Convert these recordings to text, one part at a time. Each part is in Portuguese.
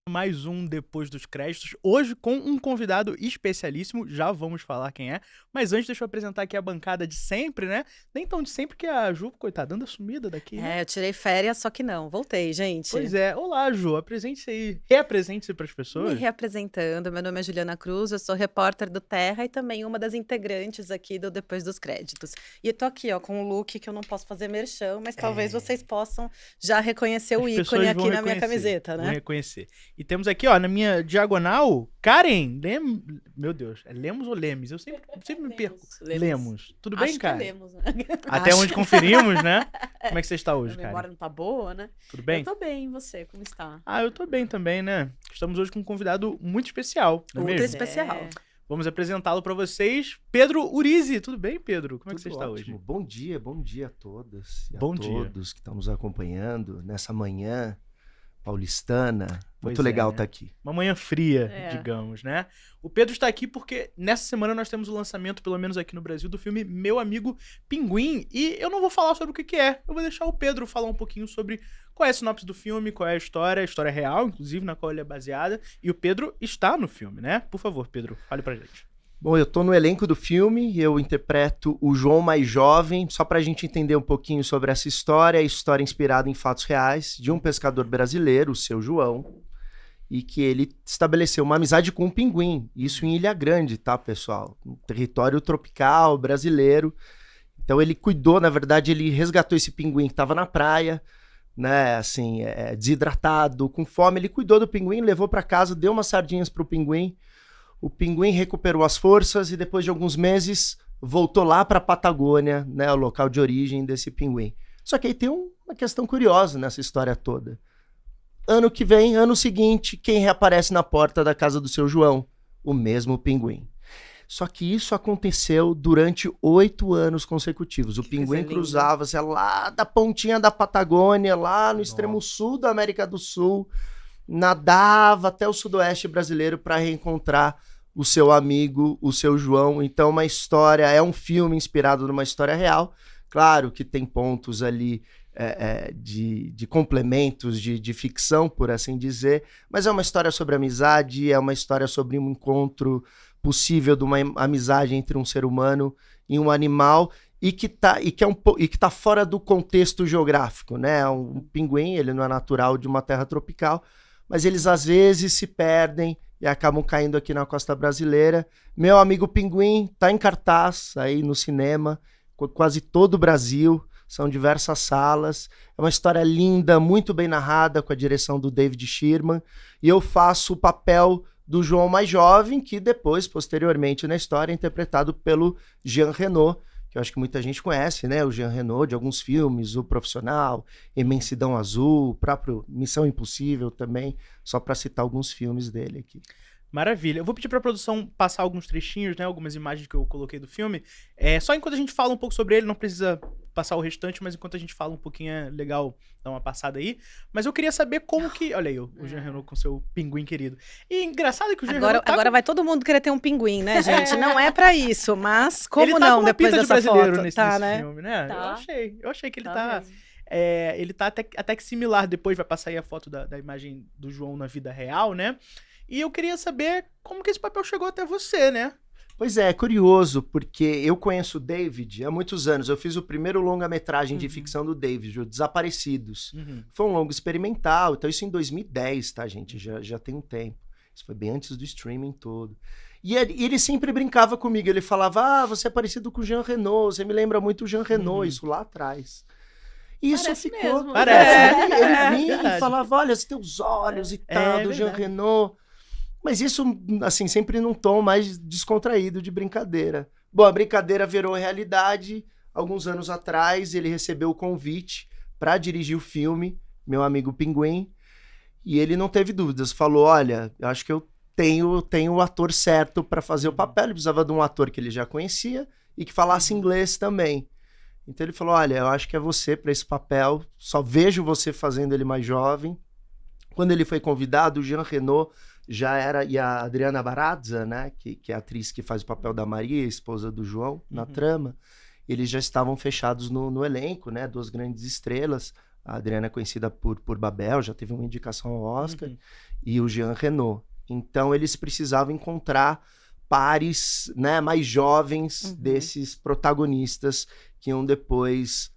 Mais um Depois dos Créditos, hoje com um convidado especialíssimo, já vamos falar quem é, mas antes deixa eu apresentar aqui a bancada de sempre, né? Nem tão de sempre que a Ju, coitada, anda sumida daqui, né? Eu tirei férias, só que não, voltei, gente. Pois é, olá Ju, apresente-se aí, reapresente-se para as pessoas. Me reapresentando, meu nome é Juliana Cruz, eu sou repórter do Terra e também uma das integrantes aqui do Depois dos Créditos. E eu tô aqui, ó, com um look que eu não posso fazer merchan, mas talvez vocês possam já reconhecer o ícone aqui na minha camiseta, né? Vão reconhecer. E temos aqui, ó, na minha diagonal, Karen Meu Deus, é Lemos ou Lemes? Eu sempre me perco. Lemos. Tudo bem, Acho Karen? que é Lemos, né? Até onde conferimos, né? Como é que você está hoje, Karen? A memória não tá boa, né? Tudo bem? Eu tô bem, e você? Como está? Ah, eu tô bem também, né? Estamos hoje com um convidado muito especial, não é mesmo? Ultra especial. Vamos apresentá-lo para vocês. Pedro Urizi. Tudo bem, Pedro? Como é que você está ótimo. hoje? Bom dia a todas e Bom a dia. todos que estão nos acompanhando nessa manhã paulistana. Muito Pois é, legal né? estar aqui. Uma manhã fria, É. digamos, né? O Pedro está aqui porque nessa semana nós temos o lançamento, pelo menos aqui no Brasil, do filme Meu Amigo Pinguim. E eu não vou falar sobre o que é. Eu vou deixar o Pedro falar um pouquinho sobre qual é a sinopse do filme, qual é a história real, inclusive, na qual ele é baseada. E o Pedro está no filme, né? Por favor, Pedro, fale pra gente. Bom, eu tô no elenco do filme, eu interpreto o João mais jovem, só pra gente entender um pouquinho sobre essa história, a história inspirada em fatos reais de um pescador brasileiro, o seu João, e que ele estabeleceu uma amizade com um pinguim, isso em Ilha Grande, tá, pessoal? Um território tropical brasileiro. Então ele cuidou, na verdade, ele resgatou esse pinguim que estava na praia, né, assim, desidratado, com fome, ele cuidou do pinguim, levou pra casa, deu umas sardinhas pro pinguim. O pinguim recuperou as forças e depois de alguns meses voltou lá para a Patagônia, né, o local de origem desse pinguim. Só que aí tem uma questão curiosa nessa história toda. Ano que vem, ano seguinte, quem reaparece na porta da casa do seu João? O mesmo pinguim. Só que isso aconteceu durante 8 anos consecutivos. O pinguim cruzava-se lá da pontinha da Patagônia, lá no extremo sul da América do Sul, nadava até o sudoeste brasileiro para reencontrar o seu amigo, o seu João. Então, é um filme inspirado numa história real. Claro que tem pontos ali de complementos, de ficção, por assim dizer, mas é uma história sobre amizade, é uma história sobre um encontro possível de uma amizade entre um ser humano e um animal, e que tá fora do contexto geográfico, né? Um pinguim, ele não é natural de uma terra tropical, mas eles às vezes se perdem e acabam caindo aqui na costa brasileira. Meu Amigo Pinguim tá em cartaz aí no cinema, quase todo o Brasil, são diversas salas. É uma história linda, muito bem narrada, com a direção do David Sherman, e eu faço o papel do João mais jovem, que depois, posteriormente na história, é interpretado pelo Jean Reno, que eu acho que muita gente conhece, né? O Jean Reno, de alguns filmes, O Profissional, Imensidão Azul, o próprio Missão Impossível também, só para citar alguns filmes dele aqui. Maravilha. Eu vou pedir pra produção passar alguns trechinhos, né? Algumas imagens que eu coloquei do filme. Só enquanto a gente fala um pouco sobre ele, não precisa passar o restante, mas enquanto a gente fala um pouquinho é legal dar uma passada aí. Mas eu queria saber como que... Olha aí, o Jean Reno com seu pinguim querido. E engraçado que o Jean Reno tá agora vai todo mundo querer ter um pinguim, né, gente? Não é pra isso, mas como ele tá não, com uma depois pinta de dessa brasileiro foto? nesse Né? filme, né? Tá. Eu achei que ele Tá tá... mesmo. Ele tá até que similar. Depois vai passar aí a foto da imagem do João na vida real, né? E eu queria saber como que esse papel chegou até você, né? Pois é curioso, porque eu conheço o David há muitos anos. Eu fiz o primeiro longa-metragem de ficção do David, o Desaparecidos. Foi um longo experimental, então isso em 2010, tá, gente? Já tem um tempo. Isso foi bem antes do streaming todo. E ele sempre brincava comigo, ele falava, você é parecido com o Jean Reno, você me lembra muito o Jean Reno, isso lá atrás. E isso Parece ficou... mesmo. Parece. Ele vinha Verdade. e falava, olha, os teus olhos e tal, do Jean verdade. Reno. Mas isso, assim, sempre num tom mais descontraído de brincadeira. Bom, a brincadeira virou realidade. Alguns anos atrás, ele recebeu o convite para dirigir o filme, Meu Amigo Pinguim, e ele não teve dúvidas. Falou, olha, eu acho que eu tenho o ator certo para fazer o papel. Ele precisava de um ator que ele já conhecia e que falasse inglês também. Então ele falou, olha, eu acho que é você para esse papel, só vejo você fazendo ele mais jovem. Quando ele foi convidado, o Jean Reno já era, e a Adriana Barazza, né, que é a atriz que faz o papel da Maria, esposa do João, na trama, eles já estavam fechados no elenco, né, 2 grandes estrelas. A Adriana é conhecida por Babel, já teve uma indicação ao Oscar, e o Jean Reno. Então eles precisavam encontrar pares, né, mais jovens desses protagonistas que iam depois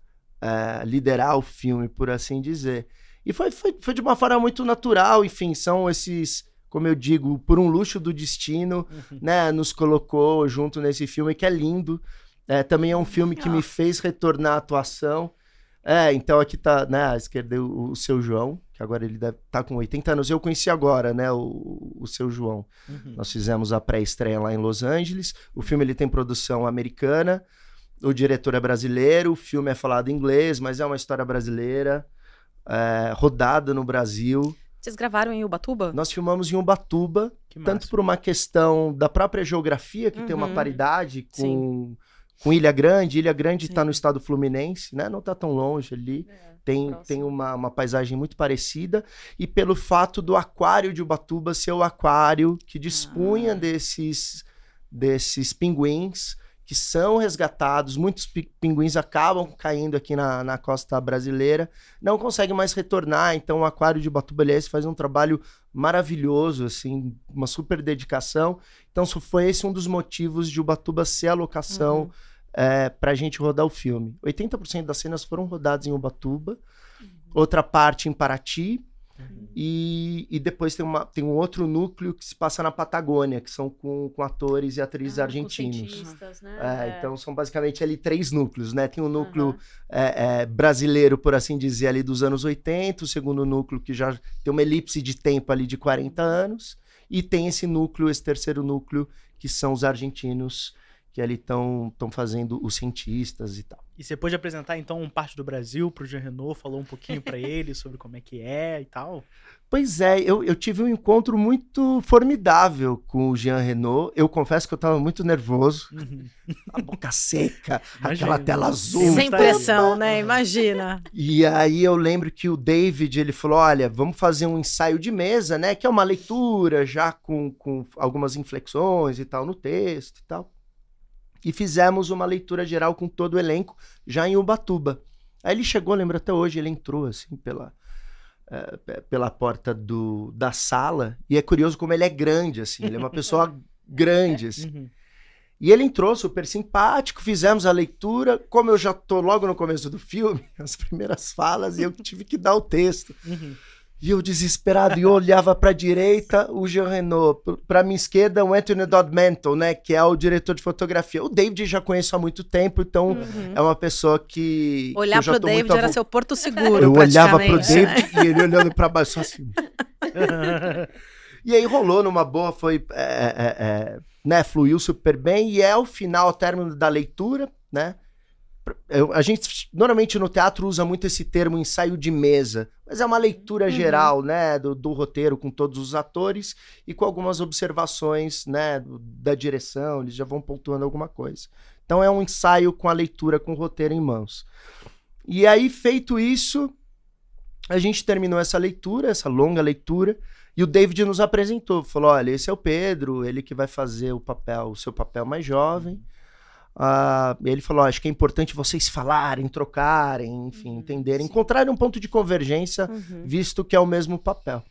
liderar o filme, por assim dizer. E foi de uma forma muito natural, enfim, são esses, como eu digo, por um luxo do destino, né, nos colocou junto nesse filme, que é lindo. Também é um filme que me fez retornar à atuação. Então aqui tá, né, à esquerda o seu João, que agora ele deve estar com 80 anos. Eu conheci agora, né, o seu João. Nós fizemos a pré-estreia lá em Los Angeles. O filme ele tem produção americana, o diretor é brasileiro, o filme é falado em inglês, mas é uma história brasileira, rodada no Brasil. Vocês gravaram em Ubatuba? Nós filmamos em Ubatuba, Que tanto massa. por uma questão da própria geografia, que tem uma paridade com Ilha Grande. Ilha Grande Sim. está no estado fluminense, né? Não está tão longe ali. Tem uma paisagem muito parecida. E pelo fato do aquário de Ubatuba ser o aquário que dispunha desses pinguins que são resgatados. Muitos pinguins acabam caindo aqui na costa brasileira, não conseguem mais retornar. Então o aquário de Ubatuba, aliás, faz um trabalho maravilhoso, assim, uma super dedicação. Então foi esse um dos motivos de Ubatuba ser a locação para a gente rodar o filme. 80% das cenas foram rodadas em Ubatuba, outra parte em Paraty, e depois tem um outro núcleo que se passa na Patagônia, que são com atores e atrizes argentinos. Com cientistas, né? Então são basicamente ali 3 núcleos, né? Tem um núcleo brasileiro, por assim dizer, ali dos anos 80, o segundo núcleo que já tem uma elipse de tempo ali de 40 anos, e tem esse terceiro núcleo, que são os argentinos, que ali estão fazendo os cientistas e tal. E você pôde apresentar, então, parte do Brasil pro Jean Reno, falou um pouquinho pra ele sobre como é que é e tal? Pois é, eu tive um encontro muito formidável com o Jean Reno. Eu confesso que eu estava muito nervoso. A boca seca, aquela tela azul. Sem pressão, né? Imagina. E aí eu lembro que o David, ele falou, olha, vamos fazer um ensaio de mesa, né? Que é uma leitura já com algumas inflexões e tal no texto e tal. E fizemos uma leitura geral com todo o elenco, já em Ubatuba. Aí ele chegou, lembro até hoje, ele entrou assim pela porta da sala, e é curioso como ele é grande, assim, ele é uma pessoa grande, assim. E ele entrou super simpático, fizemos a leitura, como eu já tô logo no começo do filme, as primeiras falas, e eu tive que dar o texto. E eu desesperado, e eu olhava para a direita, o Jean Reno, para minha esquerda, o Anthony Dodd Mantle, né, que é o diretor de fotografia. O David já conheço há muito tempo, então é uma pessoa que olhar eu já pro tô David muito era seu porto seguro, Eu olhava pro praticamente, David e ele olhando para baixo, só assim. E aí rolou numa boa, foi, né, fluiu super bem, e ao final, ao término da leitura, né, a gente normalmente no teatro usa muito esse termo ensaio de mesa, mas é uma leitura geral, né, do roteiro com todos os atores e com algumas observações, né, da direção, eles já vão pontuando alguma coisa. Então é um ensaio com a leitura, com o roteiro em mãos. E aí, feito isso, a gente terminou essa leitura, essa longa leitura, e o David nos apresentou, falou, olha, esse é o Pedro, ele que vai fazer o seu papel mais jovem. Ele falou, acho que é importante vocês falarem, trocarem, enfim, entenderem, encontrarem um ponto de convergência, visto que é o mesmo papel.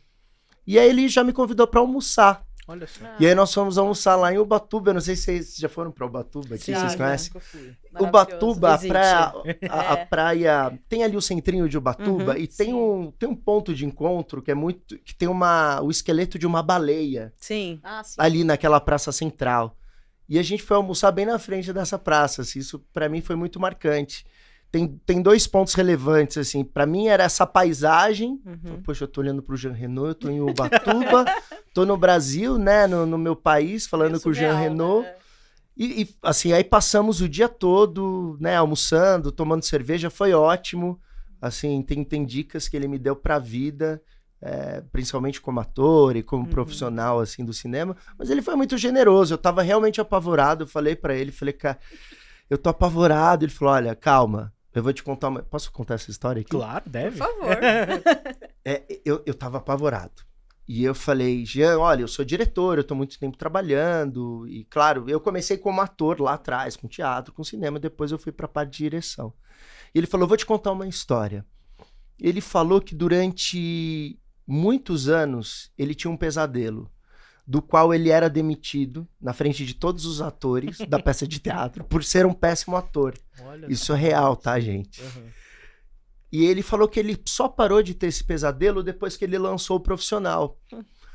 E aí ele já me convidou para almoçar. Olha só. E aí nós fomos almoçar lá em Ubatuba. Eu não sei se vocês já foram para Ubatuba aqui, Sim, vocês já. conhecem? Maravilhoso. Ubatuba, Visite. a praia, tem ali o centrinho de Ubatuba, e tem um ponto de encontro que tem o esqueleto de uma baleia Sim. Sim. ali naquela praça central. E a gente foi almoçar bem na frente dessa praça, assim, isso para mim foi muito marcante. Tem 2 pontos relevantes, assim, para mim era essa paisagem, poxa, eu tô olhando pro Jean Reno, eu tô em Ubatuba, tô no Brasil, né, no meu país, falando com o Jean Reno, né? e assim, aí passamos o dia todo, né, almoçando, tomando cerveja, foi ótimo, assim, tem dicas que ele me deu pra vida, principalmente como ator e como profissional, assim, do cinema, mas ele foi muito generoso, eu tava realmente apavorado, eu falei pra ele, cara, eu tô apavorado, ele falou, olha, calma, eu vou te contar Posso contar essa história aqui? Claro, deve. Por favor. Eu tava apavorado. E eu falei, Jean, olha, eu sou diretor, eu tô muito tempo trabalhando. E, claro, eu comecei como ator lá atrás, com teatro, com cinema, depois eu fui pra parte de direção. E ele falou, vou te contar uma história. Ele falou que durante muitos anos ele tinha um pesadelo, do qual ele era demitido na frente de todos os atores da peça de teatro por ser um péssimo ator. Olha Isso é real, tá, gente? E ele falou que ele só parou de ter esse pesadelo depois que ele lançou o Profissional.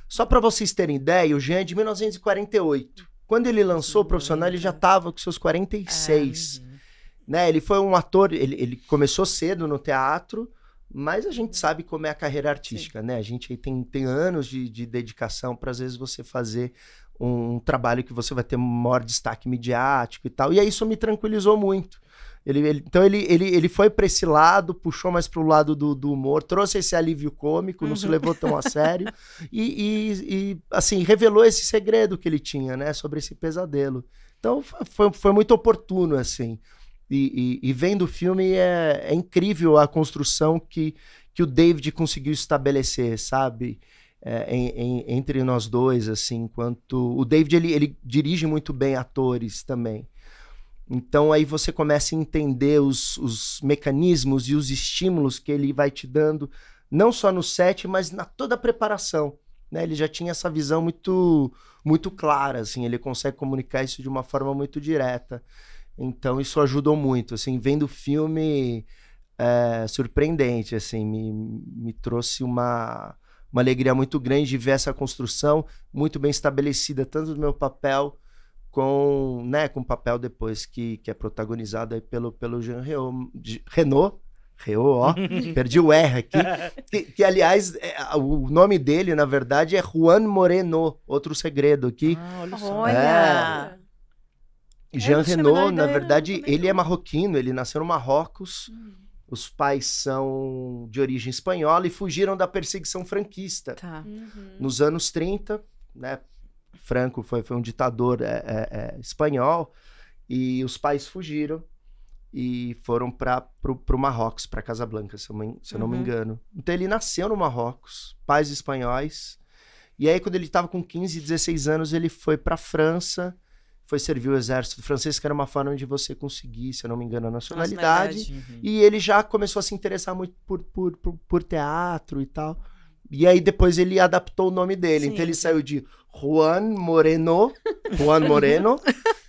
Só para vocês terem ideia, o Jean é de 1948. Quando ele lançou o Profissional, ele já estava com seus 46. Né? Ele foi um ator, ele começou cedo no teatro, mas a gente sabe como é a carreira artística, né? A gente aí tem anos de dedicação para, às vezes, você fazer um trabalho que você vai ter um maior destaque midiático e tal. E aí isso me tranquilizou muito. Então ele foi pra esse lado, puxou mais pro lado do humor, trouxe esse alívio cômico, não se levou tão a sério e assim, revelou esse segredo que ele tinha, né, sobre esse pesadelo. Então foi muito oportuno, assim. E vendo o filme é incrível a construção que o David conseguiu estabelecer, sabe? Entre nós dois, assim, enquanto... O David, ele dirige muito bem atores também. Então aí você começa a entender os mecanismos e os estímulos que ele vai te dando, não só no set, mas na toda a preparação, né? Ele já tinha essa visão muito, muito clara, assim, ele consegue comunicar isso de uma forma muito direta. Então isso ajudou muito, assim, vendo o filme surpreendente, assim, me trouxe uma alegria muito grande de ver essa construção muito bem estabelecida, tanto do meu papel com o papel depois que é protagonizado aí pelo Jean Reno, ó, perdi o R aqui, que aliás, o nome dele, na verdade, é Juan Moreno, outro segredo aqui. Olha só. Olha! Jean não tinha a Reno, menor na ideia, verdade, também ele não. é marroquino, ele nasceu no Marrocos, os pais são de origem espanhola e fugiram da perseguição franquista. Tá. Nos anos 30, né? Franco foi um ditador espanhol e os pais fugiram e foram para o Marrocos, para Casablanca, se eu não me engano. Então ele nasceu no Marrocos, pais espanhóis, e aí quando ele estava com 15, 16 anos ele foi para a França, foi servir o exército francês, que era uma forma de você conseguir, se eu não me engano, a nacionalidade. E ele já começou a se interessar muito por teatro e tal. E aí depois ele adaptou o nome dele. Sim, então ele saiu de Juan Moreno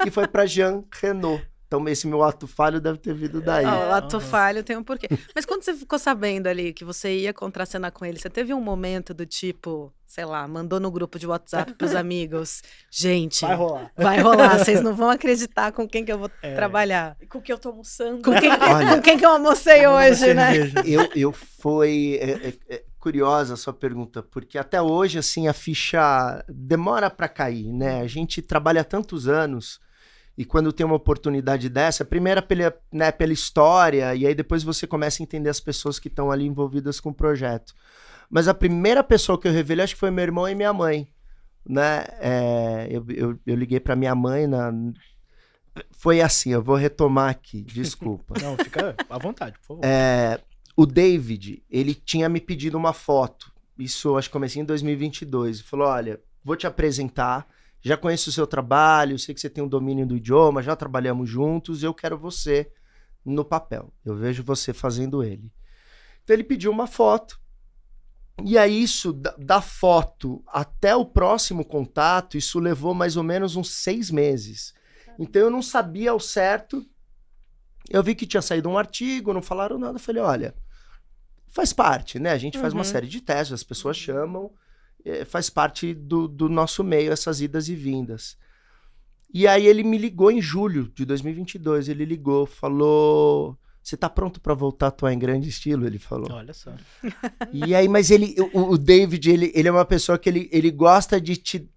e foi para Jean Reno. Então esse meu ato falho deve ter vindo daí. O ato falho tem um porquê. Mas quando você ficou sabendo ali que você ia contracenar com ele, você teve um momento do tipo, sei lá, mandou no grupo de WhatsApp pros amigos, gente, vai rolar, vocês não vão acreditar com quem que eu vou trabalhar. Com que eu tô almoçando. Com quem que eu almocei hoje, né? Eu fui curiosa a sua pergunta, porque até hoje, assim, a ficha demora para cair, né? A gente trabalha tantos anos e quando tem uma oportunidade dessa, primeiro pela história, e aí depois você começa a entender as pessoas que estão ali envolvidas com o projeto. Mas a primeira pessoa que eu revelei, acho que foi meu irmão e minha mãe, né? Eu liguei para minha mãe, foi assim, eu vou retomar aqui, desculpa. Não, fica à vontade, por favor. O David, ele tinha me pedido uma foto, isso acho que comecei em 2022, ele falou, olha, vou te apresentar, já conheço o seu trabalho, sei que você tem um domínio do idioma, já trabalhamos juntos, eu quero você no papel, eu vejo você fazendo ele. Então ele pediu uma foto, e aí isso, da foto até o próximo contato, isso levou mais ou menos uns 6 meses. Então eu não sabia ao certo, eu vi que tinha saído um artigo, não falaram nada, eu falei, olha, faz parte, né? A gente faz uma série de testes, as pessoas chamam, faz parte do nosso meio, essas idas e vindas. E aí ele me ligou em julho de 2022, ele ligou, falou, você tá pronto para voltar a atuar em grande estilo? Ele falou. Olha só. E aí, mas o David, ele é uma pessoa que ele gosta de te...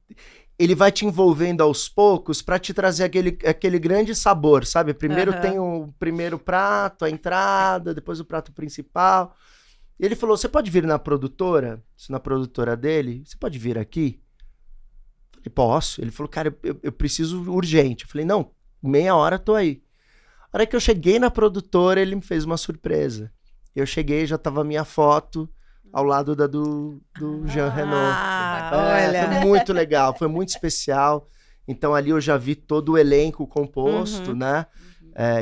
Ele vai te envolvendo aos poucos para te trazer aquele grande sabor, sabe? Primeiro tem o primeiro prato, a entrada, depois o prato principal. E ele falou, você pode vir na produtora? Na produtora dele? Você pode vir aqui? Eu falei, posso. Ele falou, cara, eu preciso urgente. Eu falei, não, meia hora tô aí. A hora que eu cheguei na produtora, ele me fez uma surpresa. Eu cheguei, já tava a minha foto ao lado da do Jean Reno. Olha. Foi muito legal, foi muito especial. Então ali eu já vi todo o elenco composto, né?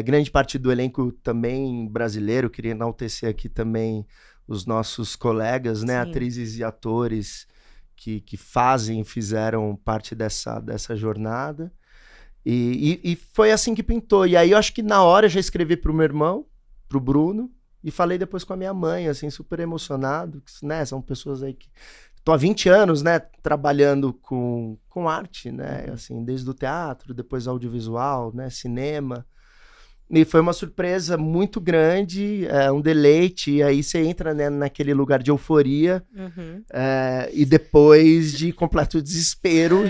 Grande parte do elenco também brasileiro. Queria enaltecer aqui também os nossos colegas, né? Sim. Atrizes e atores que fizeram parte dessa jornada. E foi assim que pintou. E aí eu acho que na hora eu já escrevi pro meu irmão, pro Bruno, e falei depois com a minha mãe, assim, super emocionado, né? São pessoas aí que... Tô há 20 anos, né, trabalhando com arte, né? Assim, desde o teatro, depois audiovisual, né, cinema. E foi uma surpresa muito grande, um deleite, e aí você entra, né, naquele lugar de euforia, e depois de completo desespero.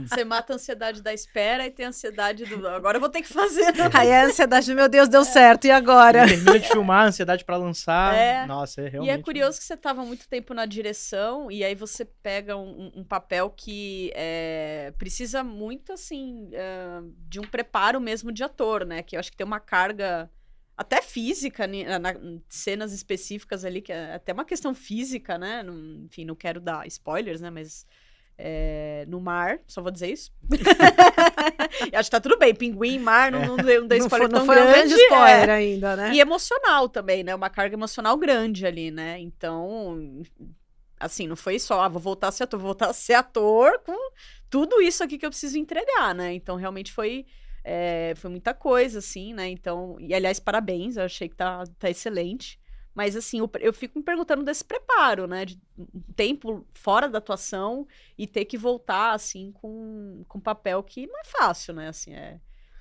Você mata a ansiedade da espera e tem a ansiedade do agora eu vou ter que fazer. Aí a ansiedade, meu Deus, deu certo, e agora? Termina de filmar, ansiedade pra lançar. É. Nossa, é E realmente... é curioso que você estava muito tempo na direção e aí você pega um papel que precisa muito, assim, de um preparo mesmo de ator, né? Que eu acho que tem uma carga até física, cenas específicas ali, que é até uma questão física, né? Enfim, não quero dar spoilers, né? Mas no mar, só vou dizer isso. Acho que tá tudo bem, pinguim, mar, não dei spoiler tão foi grande. um grande spoiler ainda, né? E emocional também, né? Uma carga emocional grande ali, né? Então, assim, não foi só, vou voltar a ser ator, vou voltar a ser ator com tudo isso aqui que eu preciso entregar, né? Então, realmente foi muita coisa, assim, né? Então, e aliás, parabéns, eu achei que tá excelente. Mas, assim, eu fico me perguntando desse preparo, né? De um tempo fora da atuação e ter que voltar, assim, com papel que não é fácil, né? Assim,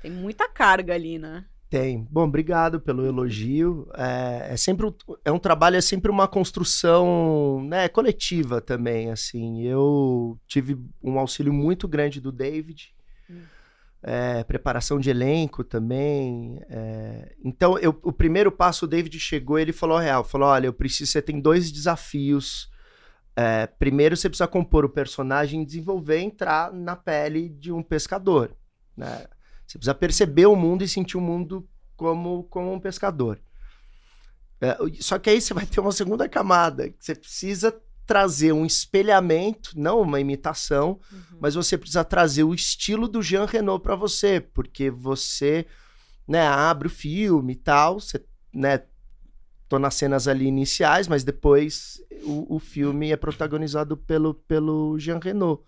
tem muita carga ali, né? Tem. Bom, obrigado pelo elogio. É um trabalho, é sempre uma construção, né, coletiva também, assim. Eu tive um auxílio muito grande do David, preparação de elenco também. Então, o primeiro passo, o David chegou e ele falou olha, você tem 2 desafios. Primeiro, você precisa compor o personagem, desenvolver, entrar na pele de um pescador, né? Você precisa perceber o mundo e sentir o mundo como um pescador. Só que aí você vai ter uma segunda camada. Você precisa trazer um espelhamento, não uma imitação, mas você precisa trazer o estilo do Jean Reno para você, porque você, né, abre o filme e tal, você, né, tô nas cenas ali iniciais, mas depois o filme é protagonizado pelo Jean Reno.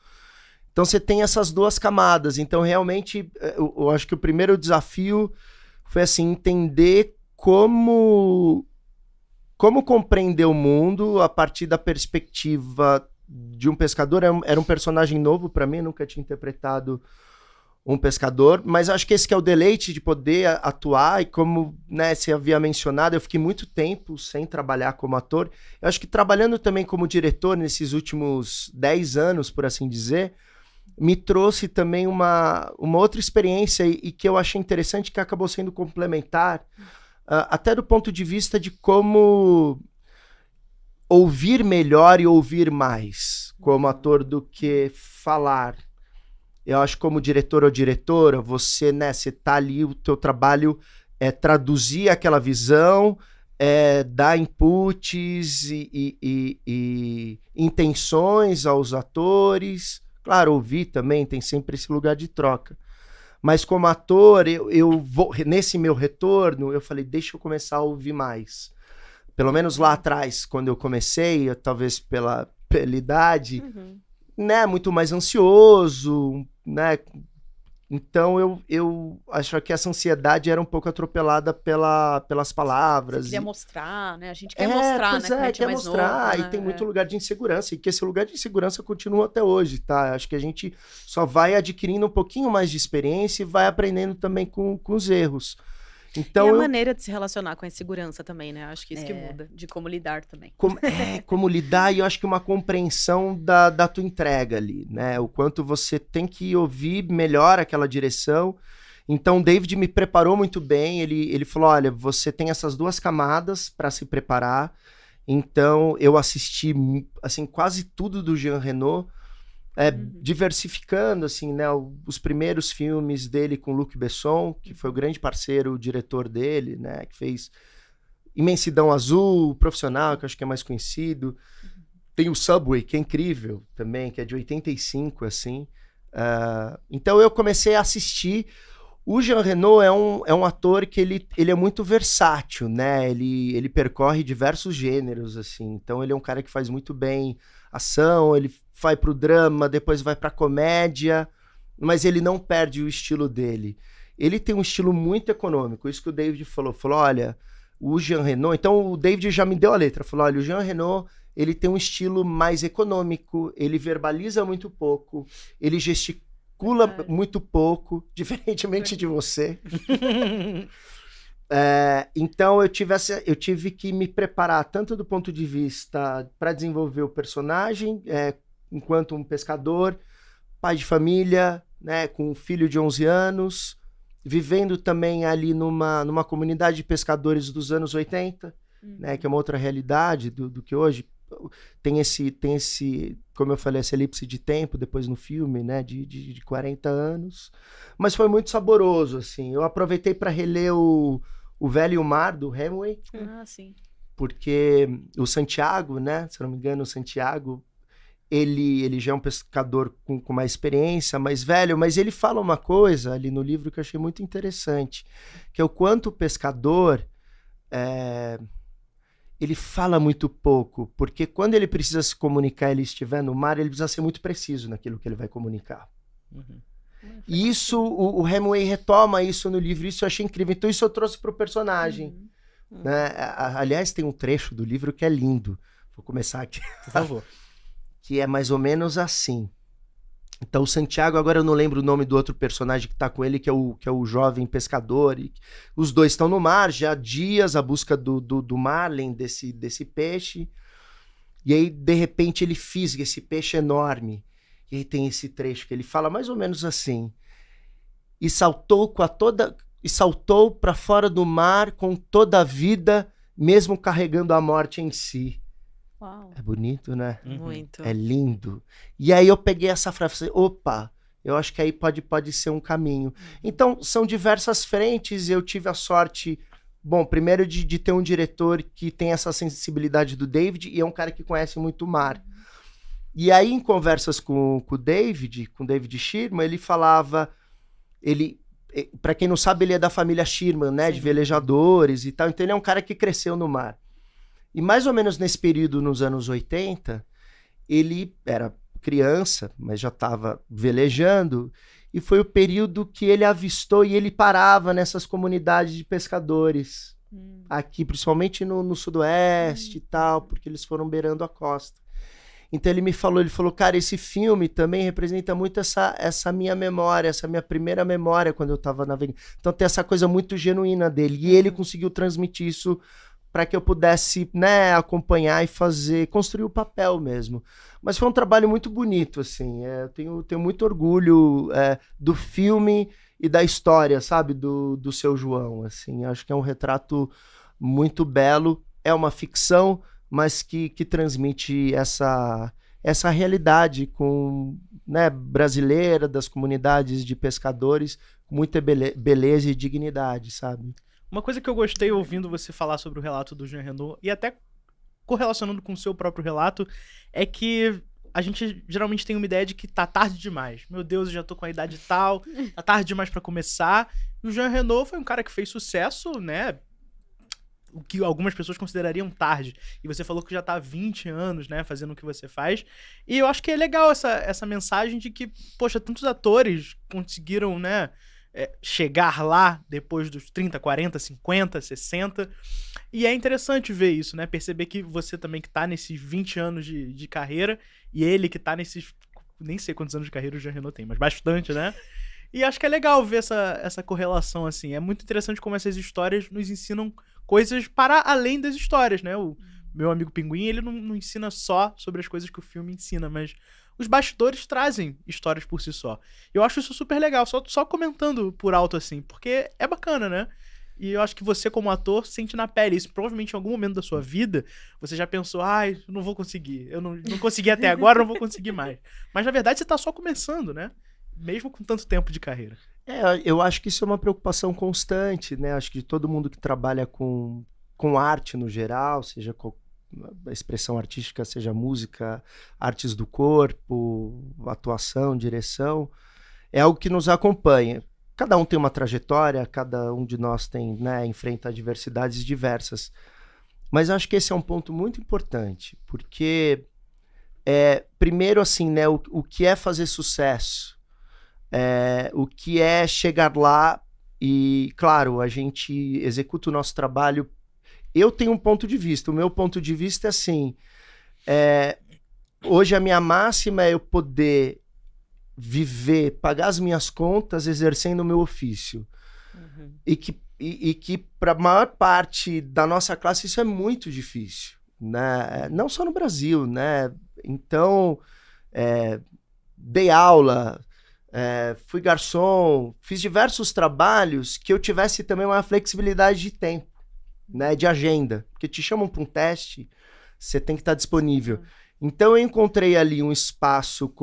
Então você tem essas 2 camadas. Então realmente eu acho que o primeiro desafio foi assim, entender como compreender o mundo a partir da perspectiva de um pescador. Era um personagem novo para mim, nunca tinha interpretado um pescador, mas acho que esse que é o deleite de poder atuar. E como, né, você havia mencionado, eu fiquei muito tempo sem trabalhar como ator. Eu acho que trabalhando também como diretor nesses últimos 10 anos, por assim dizer, me trouxe também uma outra experiência e que eu achei interessante, que acabou sendo complementar, até do ponto de vista de como ouvir melhor e ouvir mais como ator do que falar. Eu acho que como diretor ou diretora, você, né, você tá ali, o teu trabalho é traduzir aquela visão, dar inputs e intenções aos atores. Claro, ouvir também, tem sempre esse lugar de troca. Mas como ator, eu vou, nesse meu retorno, eu falei, deixa eu começar a ouvir mais. Pelo menos lá atrás, quando eu comecei, talvez pela idade, né, muito mais ansioso, né? Então eu acho que essa ansiedade era um pouco atropelada pelas palavras. Você queria mostrar, né? A gente quer mostrar, né? Quando a gente quer mais mostrar, novo, e né? tem muito lugar de insegurança, e que esse lugar de insegurança continua até hoje, tá? Acho que a gente só vai adquirindo um pouquinho mais de experiência e vai aprendendo também com os erros. Então, e a maneira de se relacionar com a insegurança também, né? Acho que isso que muda. De como lidar também. Como lidar, e eu acho que uma compreensão da tua entrega ali, né? O quanto você tem que ouvir melhor aquela direção. Então, o David me preparou muito bem. Ele falou, olha, você tem essas 2 camadas para se preparar. Então, eu assisti, assim, quase tudo do Jean Reno, diversificando, assim, né, os primeiros filmes dele com Luc Besson, que foi o grande parceiro, o diretor dele, né, que fez Imensidão Azul, Profissional, que eu acho que é mais conhecido. Tem o Subway, que é incrível também, que é de 85, assim. Então eu comecei a assistir. O Jean Reno é um ator que ele é muito versátil, né, ele percorre diversos gêneros, assim. Então ele é um cara que faz muito bem ação, ele vai pro drama, depois vai pra comédia, mas ele não perde o estilo dele. Ele tem um estilo muito econômico, isso que o David falou, olha, o Jean Reno, então o David já me deu a letra, falou, olha, o Jean Reno, ele tem um estilo mais econômico, ele verbaliza muito pouco, ele gesticula muito pouco, diferentemente de você. Então eu tive que me preparar tanto do ponto de vista para desenvolver o personagem, enquanto um pescador, pai de família, né, com um filho de 11 anos, vivendo também ali numa comunidade de pescadores dos anos 80, né, que é uma outra realidade do que hoje. Tem esse, como eu falei, essa elipse de tempo depois no filme, né, de 40 anos. Mas foi muito saboroso, assim. Eu aproveitei para reler o Velho e o Mar, do Hemingway. Ah, sim. Porque o Santiago, né, se eu não me engano, o Santiago, ele já é um pescador com mais experiência, mais velho, mas ele fala uma coisa ali no livro que eu achei muito interessante, que é o quanto o pescador... ele fala muito pouco, porque quando ele precisa se comunicar, ele estiver no mar, ele precisa ser muito preciso naquilo que ele vai comunicar. Uhum. E isso, o Hemingway retoma isso no livro, isso eu achei incrível. Então isso eu trouxe para o personagem. Né? Aliás, tem um trecho do livro que é lindo. Vou começar aqui. Por favor. Que é mais ou menos assim. Então o Santiago, agora eu não lembro o nome do outro personagem que tá com ele, que é o jovem pescador. E os dois estão no mar já há dias, à busca do marlin, desse peixe. E aí, de repente, ele fisga esse peixe enorme. E aí tem esse trecho que ele fala mais ou menos assim. E saltou para fora do mar com toda a vida, mesmo carregando a morte em si. Uau. É bonito, né? Muito. É lindo. E aí eu peguei essa frase e falei, opa, eu acho que aí pode ser um caminho. Então, são diversas frentes. Eu tive a sorte, bom, primeiro de ter um diretor que tem essa sensibilidade do David e é um cara que conhece muito o mar. E aí, em conversas com o David Shearman, ele falava... Para quem não sabe, ele é da família Shearman, né? Sim. De velejadores e tal. Então, ele é um cara que cresceu no mar. E mais ou menos nesse período, nos anos 80, ele era criança, mas já estava velejando, e foi o período que ele avistou e ele parava nessas comunidades de pescadores, aqui, principalmente no sudoeste e tal, porque eles foram beirando a costa. Então ele falou, cara, esse filme também representa muito essa minha memória, essa minha primeira memória quando eu estava navegando. Então tem essa coisa muito genuína dele, e ele conseguiu transmitir isso para que eu pudesse, né, acompanhar e construir o papel mesmo. Mas foi um trabalho muito bonito, assim. Eu tenho muito orgulho do filme e da história, sabe, do Seu João, assim. Acho que é um retrato muito belo. É uma ficção, mas que transmite essa realidade né, brasileira, das comunidades de pescadores, com muita beleza e dignidade, sabe? Uma coisa que eu gostei ouvindo você falar sobre o relato do Jean Reno, e até correlacionando com o seu próprio relato, é que a gente geralmente tem uma ideia de que tá tarde demais. Meu Deus, eu já tô com a idade tal, tá tarde demais pra começar. E o Jean Reno foi um cara que fez sucesso, né? O que algumas pessoas considerariam tarde. E você falou que já tá há 20 anos, né, fazendo o que você faz. E eu acho que é legal essa mensagem de que, poxa, tantos atores conseguiram, né, chegar lá depois dos 30, 40, 50, 60. E é interessante ver isso, né? Perceber que você também que tá nesses 20 anos de carreira e ele que tá nesses... Nem sei quantos anos de carreira o Jean Reno tem, mas bastante, né? E acho que é legal ver essa correlação, assim. É muito interessante como essas histórias nos ensinam coisas para além das histórias, né? O meu amigo Pinguim, ele não ensina só sobre as coisas que o filme ensina, mas os bastidores trazem histórias por si só. Eu acho isso super legal, só comentando por alto, assim, porque é bacana, né? E eu acho que você, como ator, sente na pele isso. Provavelmente em algum momento da sua vida, você já pensou, eu não vou conseguir. Eu não consegui até agora, não vou conseguir mais. Mas, na verdade, você tá só começando, né? Mesmo com tanto tempo de carreira. Eu acho que isso é uma preocupação constante, né? Acho que todo mundo que trabalha com arte no geral, seja a expressão artística, seja música, artes do corpo, atuação, direção, é algo que nos acompanha. Cada um tem uma trajetória, cada um de nós enfrenta adversidades diversas. Mas acho que esse é um ponto muito importante, porque primeiro assim, né, o que é fazer sucesso, o que é chegar lá e, claro, a gente executa o nosso trabalho. Eu tenho um ponto de vista, o meu ponto de vista é assim, hoje a minha máxima é eu poder viver, pagar as minhas contas exercendo o meu ofício. E que e que para a maior parte da nossa classe isso é muito difícil, né? Não só no Brasil, né? Então, dei aula, fui garçom, fiz diversos trabalhos que eu tivesse também uma flexibilidade de tempo, né? De agenda, porque te chamam para um teste, você tem que estar disponível. Então, eu encontrei ali um espaço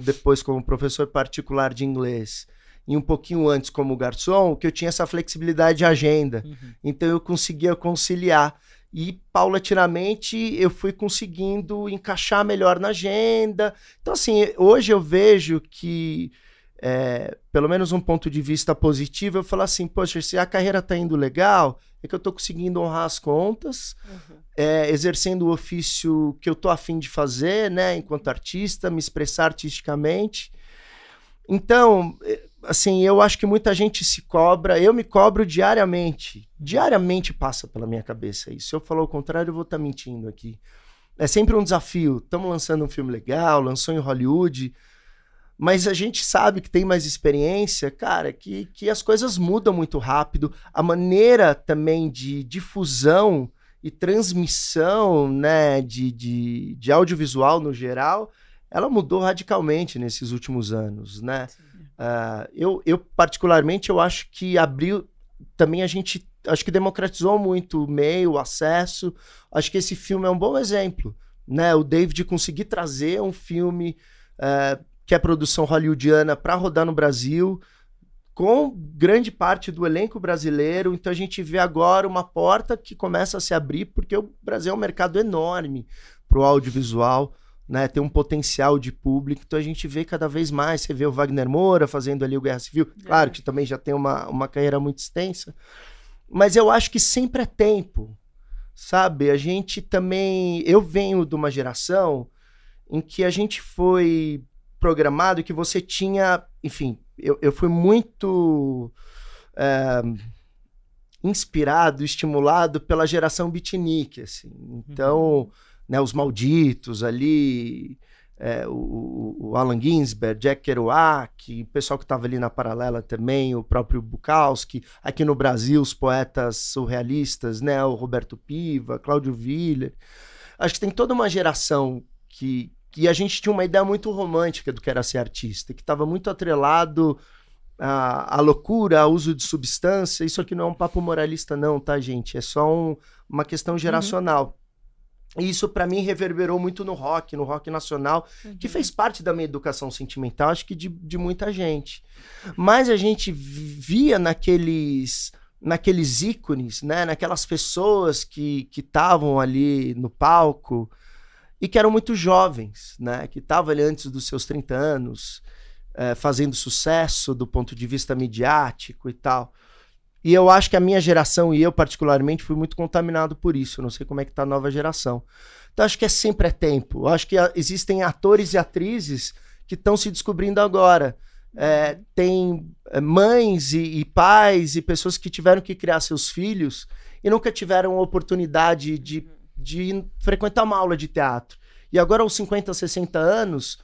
depois como professor particular de inglês, e um pouquinho antes como garçom, que eu tinha essa flexibilidade de agenda. Então eu conseguia conciliar. E paulatinamente eu fui conseguindo encaixar melhor na agenda. Então assim, hoje eu vejo que, pelo menos um ponto de vista positivo, eu falo assim, poxa, se a carreira tá indo legal, é que eu tô conseguindo honrar as contas, exercendo o ofício que eu tô a fim de fazer, né, enquanto artista, me expressar artisticamente. Então, assim, eu acho que muita gente se cobra, eu me cobro diariamente. Diariamente passa pela minha cabeça isso. Se eu falar o contrário, eu vou estar mentindo aqui. É sempre um desafio. Estamos lançando um filme legal, lançou em Hollywood, mas a gente sabe que tem mais experiência, cara, que as coisas mudam muito rápido. A maneira também de difusão e transmissão, né, de audiovisual no geral, ela mudou radicalmente nesses últimos anos, né? Eu particularmente, eu acho que abriu... Também acho que democratizou muito o meio, o acesso. Acho que esse filme é um bom exemplo, né? O David conseguir trazer um filme que é produção hollywoodiana para rodar no Brasil, com grande parte do elenco brasileiro. Então a gente vê agora uma porta que começa a se abrir, porque o Brasil é um mercado enorme para o audiovisual, né, tem um potencial de público, então a gente vê cada vez mais, você vê o Wagner Moura fazendo ali o Guerra Civil, claro que também já tem uma carreira muito extensa, mas eu acho que sempre é tempo, sabe? A gente também, eu venho de uma geração em que a gente foi programado, que você tinha, enfim, eu fui muito inspirado, estimulado pela geração beatnik, assim, então... Né, os Malditos ali, o Allen Ginsberg, Jack Kerouac, o pessoal que estava ali na Paralela também, o próprio Bukowski, aqui no Brasil os poetas surrealistas, né, o Roberto Piva, Cláudio Willer. Acho que tem toda uma geração que a gente tinha uma ideia muito romântica do que era ser artista, que estava muito atrelado à loucura, ao uso de substância. Isso aqui não é um papo moralista não, tá, gente? É só uma questão geracional. E isso, para mim, reverberou muito no rock nacional, que fez parte da minha educação sentimental, acho que de muita gente. Mas a gente via naqueles ícones, né, naquelas pessoas que estavam ali no palco e que eram muito jovens, né, que estavam ali antes dos seus 30 anos, fazendo sucesso do ponto de vista midiático e tal. E eu acho que a minha geração, e eu particularmente, fui muito contaminado por isso. Eu não sei como é que tá a nova geração. Então acho que sempre é tempo. Eu acho que existem atores e atrizes que estão se descobrindo agora. Tem mães e pais e pessoas que tiveram que criar seus filhos e nunca tiveram a oportunidade de frequentar uma aula de teatro. E agora, aos 50, 60 anos...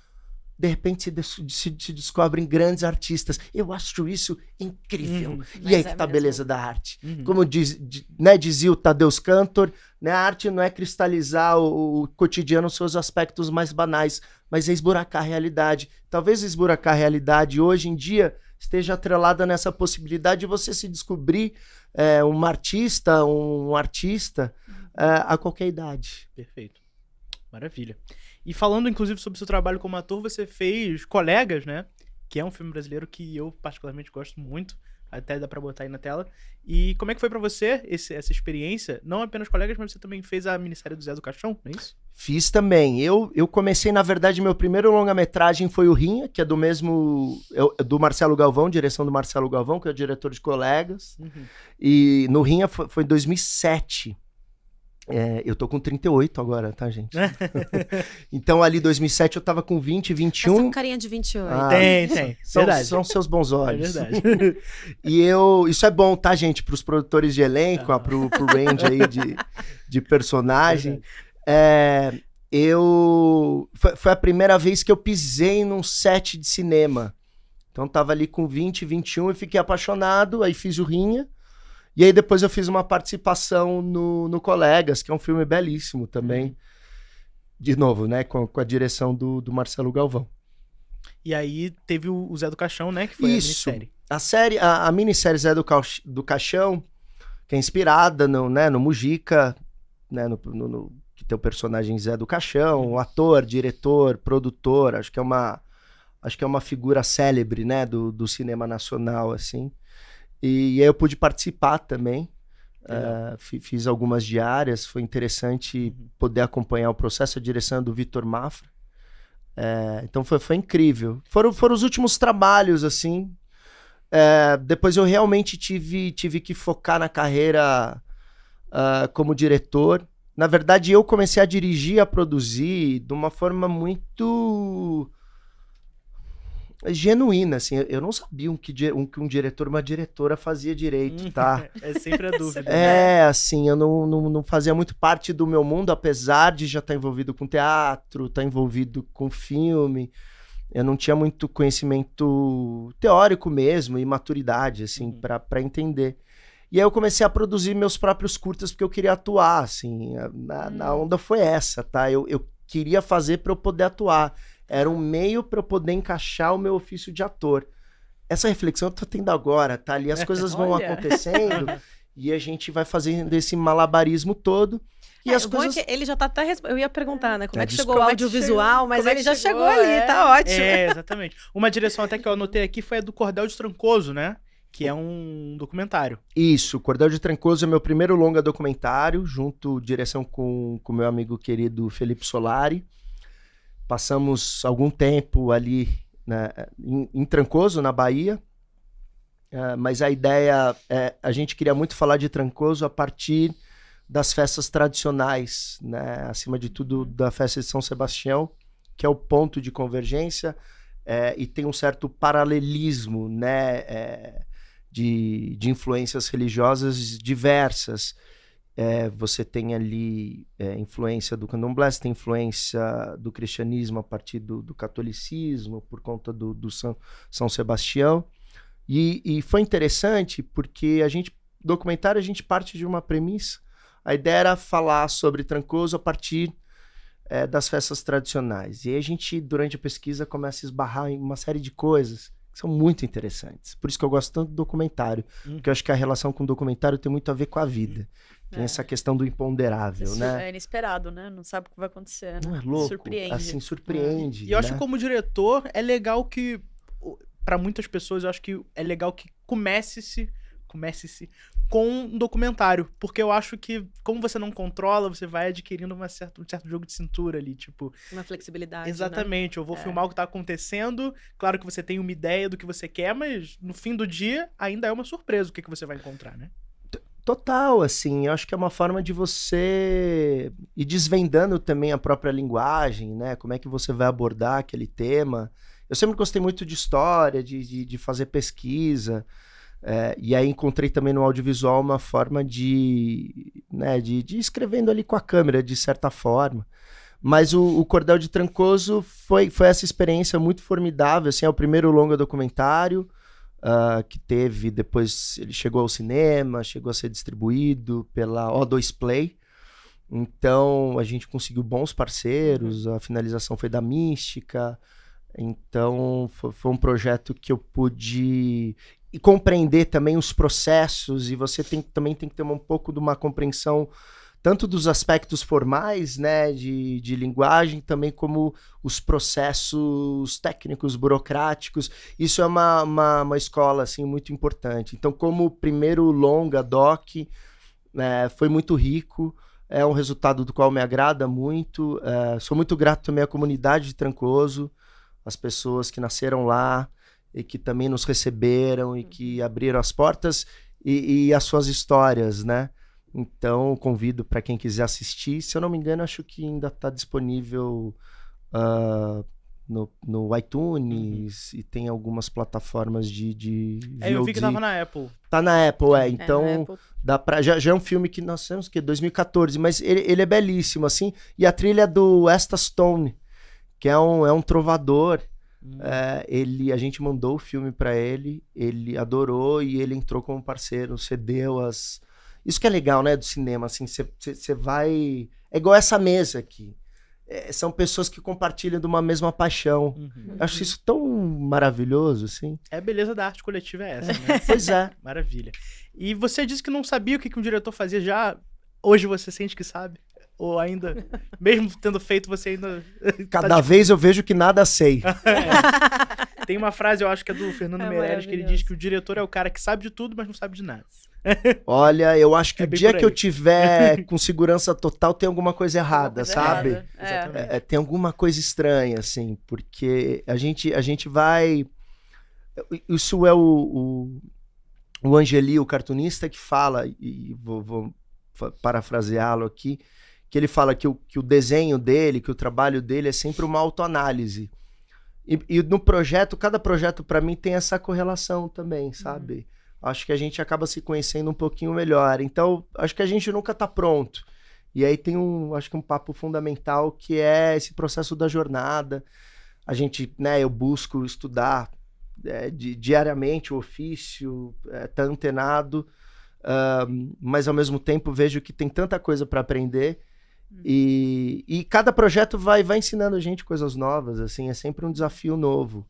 de repente se descobrem grandes artistas. Eu acho isso incrível. E aí que tá a beleza da arte. Como dizia o Tadeusz Kantor, né, a arte não é cristalizar o cotidiano nos seus aspectos mais banais, mas é esburacar a realidade. Talvez esburacar a realidade hoje em dia esteja atrelada nessa possibilidade de você se descobrir um artista a qualquer idade. Perfeito. Maravilha. E falando, inclusive, sobre o seu trabalho como ator, você fez Colegas, né? Que é um filme brasileiro que eu particularmente gosto muito. Até dá pra botar aí na tela. E como é que foi pra você essa experiência? Não apenas Colegas, mas você também fez a minissérie do Zé do Caixão, não é isso? Fiz também. Eu comecei, na verdade, meu primeiro longa-metragem foi o Rinha, que é do Marcelo Galvão, direção do Marcelo Galvão, que é o diretor de Colegas. E no Rinha foi em 2007. Eu tô com 38 agora, tá, gente? Então, ali, 2007, eu tava com 20, 21... Essa carinha de 28. Tem. Verdade. São seus bons olhos. É verdade. E isso é bom, tá, gente? Pros produtores de elenco, pro range aí de personagem. Foi a primeira vez que eu pisei num set de cinema. Então, tava ali com 20, 21 e fiquei apaixonado, aí fiz o Rinha. E aí depois eu fiz uma participação no Colegas, que é um filme belíssimo também. De novo, né? Com a direção do Marcelo Galvão. E aí teve o Zé do Caixão, né? Que foi Isso. a minissérie. A minissérie Zé do Caixão, que é inspirada no Mujica, né? Que tem o personagem Zé do Caixão, o ator, diretor, produtor, acho que é uma figura célebre, né? Do cinema nacional, assim. E aí eu pude participar também. Fiz algumas diárias, foi interessante poder acompanhar o processo, a direção do Vitor Mafra. Então foi incrível. Foram os últimos trabalhos, assim. Depois eu realmente tive que focar na carreira como diretor. Na verdade, eu comecei a dirigir, a produzir de uma forma muito genuína, assim. Eu não sabia que um diretor, uma diretora fazia direito, tá? É sempre a dúvida. Assim, eu não fazia muito parte do meu mundo, apesar de já estar envolvido com teatro, estar envolvido com filme. Eu não tinha muito conhecimento teórico mesmo e maturidade, assim, para entender. E aí eu comecei a produzir meus próprios curtas porque eu queria atuar, assim. Na onda foi essa, tá? Eu queria fazer para eu poder atuar. Era um meio para eu poder encaixar o meu ofício de ator. Essa reflexão eu tô tendo agora, tá? Ali as coisas vão acontecendo e a gente vai fazendo esse malabarismo todo. E as coisas... É que ele já tá até... Eu ia perguntar, né? Como é que chegou desculpa. o audiovisual, mas ele já chegou chegou, ali, tá ótimo. Exatamente. Uma direção até que eu anotei aqui foi a do Cordel de Trancoso, né? Que é um documentário. Isso, Cordel de Trancoso é meu primeiro longa documentário, direção com meu amigo querido Felipe Solari. Passamos algum tempo ali, né, em Trancoso, na Bahia, mas a ideia a gente queria muito falar de Trancoso a partir das festas tradicionais, né, acima de tudo da festa de São Sebastião, que é o ponto de convergência, e tem um certo paralelismo, né, de influências religiosas diversas. Você tem ali influência do candomblé, você tem influência do cristianismo a partir do catolicismo, por conta do São Sebastião. E foi interessante porque documentário a gente parte de uma premissa. A ideia era falar sobre Trancoso a partir das festas tradicionais. E aí a gente, durante a pesquisa, começa a esbarrar em uma série de coisas que são muito interessantes. Por isso que eu gosto tanto do documentário, porque eu acho que a relação com o documentário tem muito a ver com a vida. Tem essa questão do imponderável, né? É inesperado, né? Não sabe o que vai acontecer, né? Não é louco? Surpreende. Assim, surpreende. E eu acho né? que como diretor, é legal que... Pra muitas pessoas, eu acho que é legal que comece-se com um documentário. Porque eu acho que, como você não controla, você vai adquirindo um certo jogo de cintura ali, tipo... Uma flexibilidade, Exatamente, eu vou filmar o que tá acontecendo, claro que você tem uma ideia do que você quer, mas no fim do dia ainda é uma surpresa o que você vai encontrar, né? Total, assim, eu acho que é uma forma de você ir desvendando também a própria linguagem, né? Como é que você vai abordar aquele tema. Eu sempre gostei muito de história, de fazer pesquisa, e aí encontrei também no audiovisual uma forma de ir escrevendo ali com a câmera, de certa forma. Mas o Cordel de Trancoso foi essa experiência muito formidável, assim, é o primeiro longa documentário, que teve, depois ele chegou ao cinema, chegou a ser distribuído pela O2 Play. Então a gente conseguiu bons parceiros, a finalização foi da Mística. Então foi um projeto que eu pude compreender também os processos, e você também tem que ter um pouco de uma compreensão tanto dos aspectos formais, né, de linguagem, também como os processos técnicos, burocráticos. Isso é uma escola, assim, muito importante. Então, como primeiro longa doc, foi muito rico, é um resultado do qual me agrada muito. Sou muito grato também à comunidade de Trancoso, as pessoas que nasceram lá e que também nos receberam e que abriram as portas e as suas histórias, né? Então, convido para quem quiser assistir. Se eu não me engano, acho que ainda está disponível no iTunes e tem algumas plataformas de VOD. Eu vi que tava na Apple. Tá na Apple, então Apple. dá pra, já é um filme que nós temos, 2014, mas ele é belíssimo, assim. E a trilha do Esta Stone, que é um trovador A gente mandou o filme pra ele, ele adorou e ele entrou como parceiro, cedeu as... Isso que é legal, né, do cinema, assim, você vai... É igual essa mesa aqui. São pessoas que compartilham de uma mesma paixão. Uhum. Eu acho isso tão maravilhoso, assim. É a beleza da arte coletiva, é essa, né? Pois é. Maravilha. E você disse que não sabia o que um diretor fazia já. Hoje você sente que sabe? Ou ainda, mesmo tendo feito, você ainda... Cada vez eu vejo que nada sei. Tem uma frase, eu acho que é do Fernando Meirelles, que ele diz que o diretor é o cara que sabe de tudo, mas não sabe de nada. Olha, eu acho que o bem dia por que eu aí. tiver com segurança total, tem alguma coisa errada, Coisa sabe? errada. Exatamente. Tem alguma coisa estranha, assim, porque a gente vai... Isso é o Angeli, o cartunista, que fala, e vou parafraseá-lo aqui, que ele fala que o desenho dele, que o trabalho dele é sempre uma autoanálise. E no projeto, cada projeto para mim tem essa correlação também, sabe? Acho que a gente acaba se conhecendo um pouquinho melhor. Então, acho que a gente nunca tá pronto. E aí tem acho que um papo fundamental que é esse processo da jornada. A gente, né, eu busco estudar diariamente o ofício, tá antenado, mas ao mesmo tempo vejo que tem tanta coisa para aprender. E cada projeto vai ensinando a gente coisas novas, assim, é sempre um desafio novo.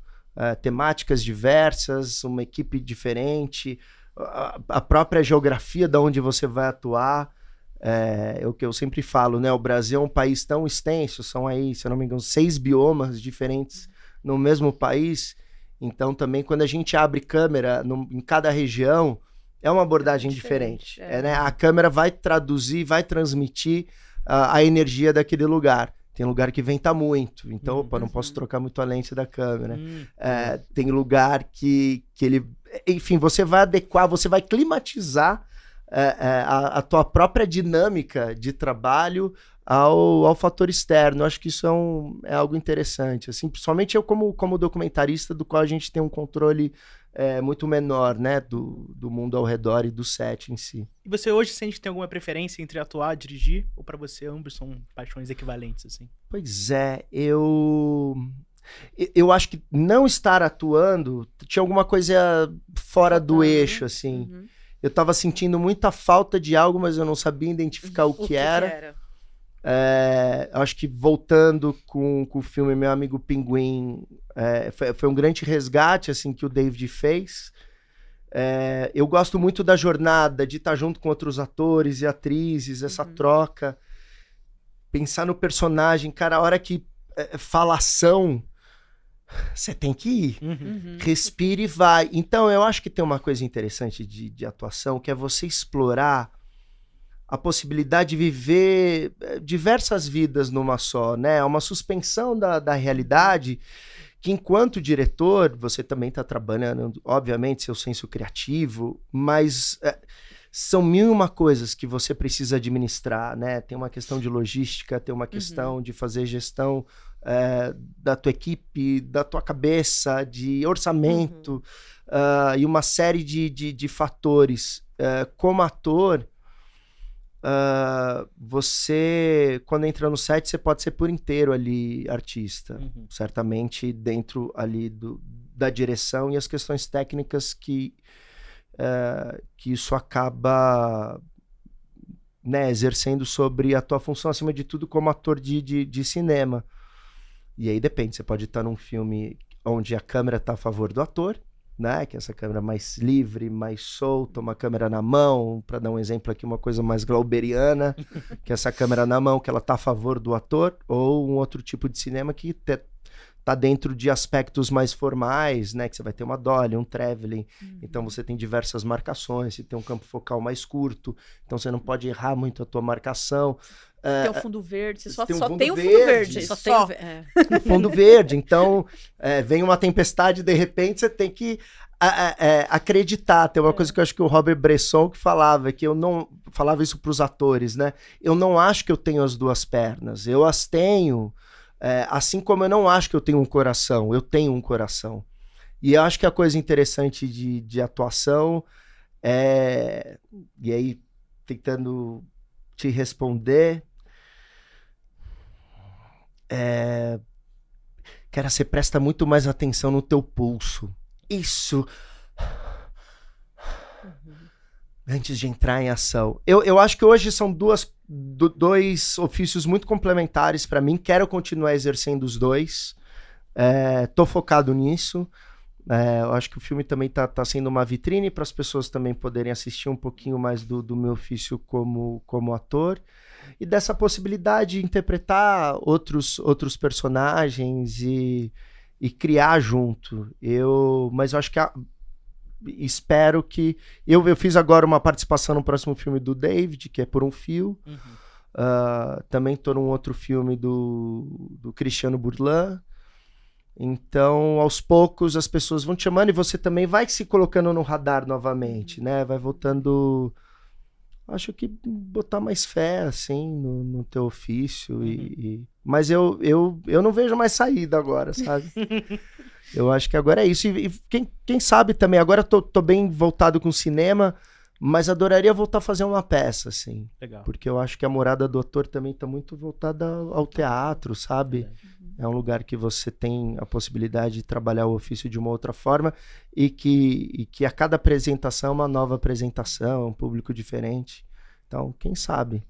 Temáticas diversas, uma equipe diferente, a própria geografia de onde você vai atuar. É o que eu sempre falo, né? O Brasil é um país tão extenso, são aí, se eu não me engano, 6 biomas diferentes no mesmo país. Então também quando a gente abre câmera em cada região, é uma abordagem diferente. Né? A câmera vai traduzir, vai transmitir a energia daquele lugar. Tem lugar que venta muito, então, opa, não posso trocar muito a lente da câmera. Tem lugar que ele... Enfim, você vai adequar, você vai climatizar a tua própria dinâmica de trabalho ao fator externo. Eu acho que isso é algo interessante. Assim, principalmente eu como documentarista, do qual a gente tem um controle muito menor, né, do mundo ao redor e do set em si. E você hoje sente que tem alguma preferência entre atuar e dirigir? Ou pra você ambos são paixões equivalentes, assim? Pois é, eu acho que não estar atuando tinha alguma coisa fora do eixo, assim. Eu tava sentindo muita falta de algo, mas eu não sabia identificar o que era. Acho que voltando com o filme Meu Amigo Pinguim, foi um grande resgate assim, que o David fez. Eu gosto muito da jornada, de estar junto com outros atores e atrizes, essa troca. Pensar no personagem, cara, a hora que fala ação, você tem que ir. Respire e vai. Então, eu acho que tem uma coisa interessante de atuação, que é você explorar a possibilidade de viver diversas vidas numa só, né? É uma suspensão da realidade que, enquanto diretor, você também está trabalhando, obviamente, seu senso criativo, mas são 1001 coisas que você precisa administrar, né? Tem uma questão de logística, tem uma questão de fazer gestão da tua equipe, da tua cabeça, de orçamento, e uma série de fatores. Como ator, você, quando entra no set, você pode ser por inteiro ali artista, certamente dentro ali da direção e as questões técnicas que isso acaba, né, exercendo sobre a tua função, acima de tudo, como ator de cinema. E aí depende, você pode estar num filme onde a câmera está a favor do ator, né, que é essa câmera mais livre, mais solta, uma câmera na mão, para dar um exemplo aqui, uma coisa mais glauberiana, que é essa câmera na mão, que ela está a favor do ator, ou um outro tipo de cinema que tá dentro de aspectos mais formais, né, que você vai ter uma dolly, um traveling, então você tem diversas marcações, você tem um campo focal mais curto, então você não pode errar muito a tua marcação. Tem o fundo verde, você só tem um tem fundo o fundo verde. verde, Só Tem no fundo verde, então vem uma tempestade, de repente você tem que acreditar. Tem uma coisa que eu acho que o Robert Bresson que falava, que eu não falava isso para os atores, né? Eu não acho que eu tenho as duas pernas, eu as tenho, assim como eu não acho que eu tenho um coração, eu tenho um coração. E eu acho que a coisa interessante de atuação e aí tentando te responder, Cara, você presta muito mais atenção no teu pulso. Isso. Antes de entrar em ação. Eu acho que hoje são dois ofícios muito complementares para mim. Quero continuar exercendo os dois. Tô focado nisso. Eu acho que o filme também tá sendo uma vitrine para as pessoas também poderem assistir um pouquinho mais do meu ofício como ator. E dessa possibilidade de interpretar outros personagens e criar junto. Mas eu acho que espero que... Eu fiz agora uma participação no próximo filme do David, que é Por um Fio. Também tô num outro filme do Cristiano Burlan. Então, aos poucos, as pessoas vão te chamando e você também vai se colocando no radar novamente, né? Vai voltando... Acho que botar mais fé, assim, no teu ofício. Mas eu não vejo mais saída agora, sabe? Eu acho que agora é isso. E quem sabe também, agora tô bem voltado com cinema, mas adoraria voltar a fazer uma peça, assim. Legal. Porque eu acho que a morada do ator também tá muito voltada ao teatro, sabe? É um lugar que você tem a possibilidade de trabalhar o ofício de uma outra forma e que a cada apresentação é uma nova apresentação, um público diferente. Então, quem sabe?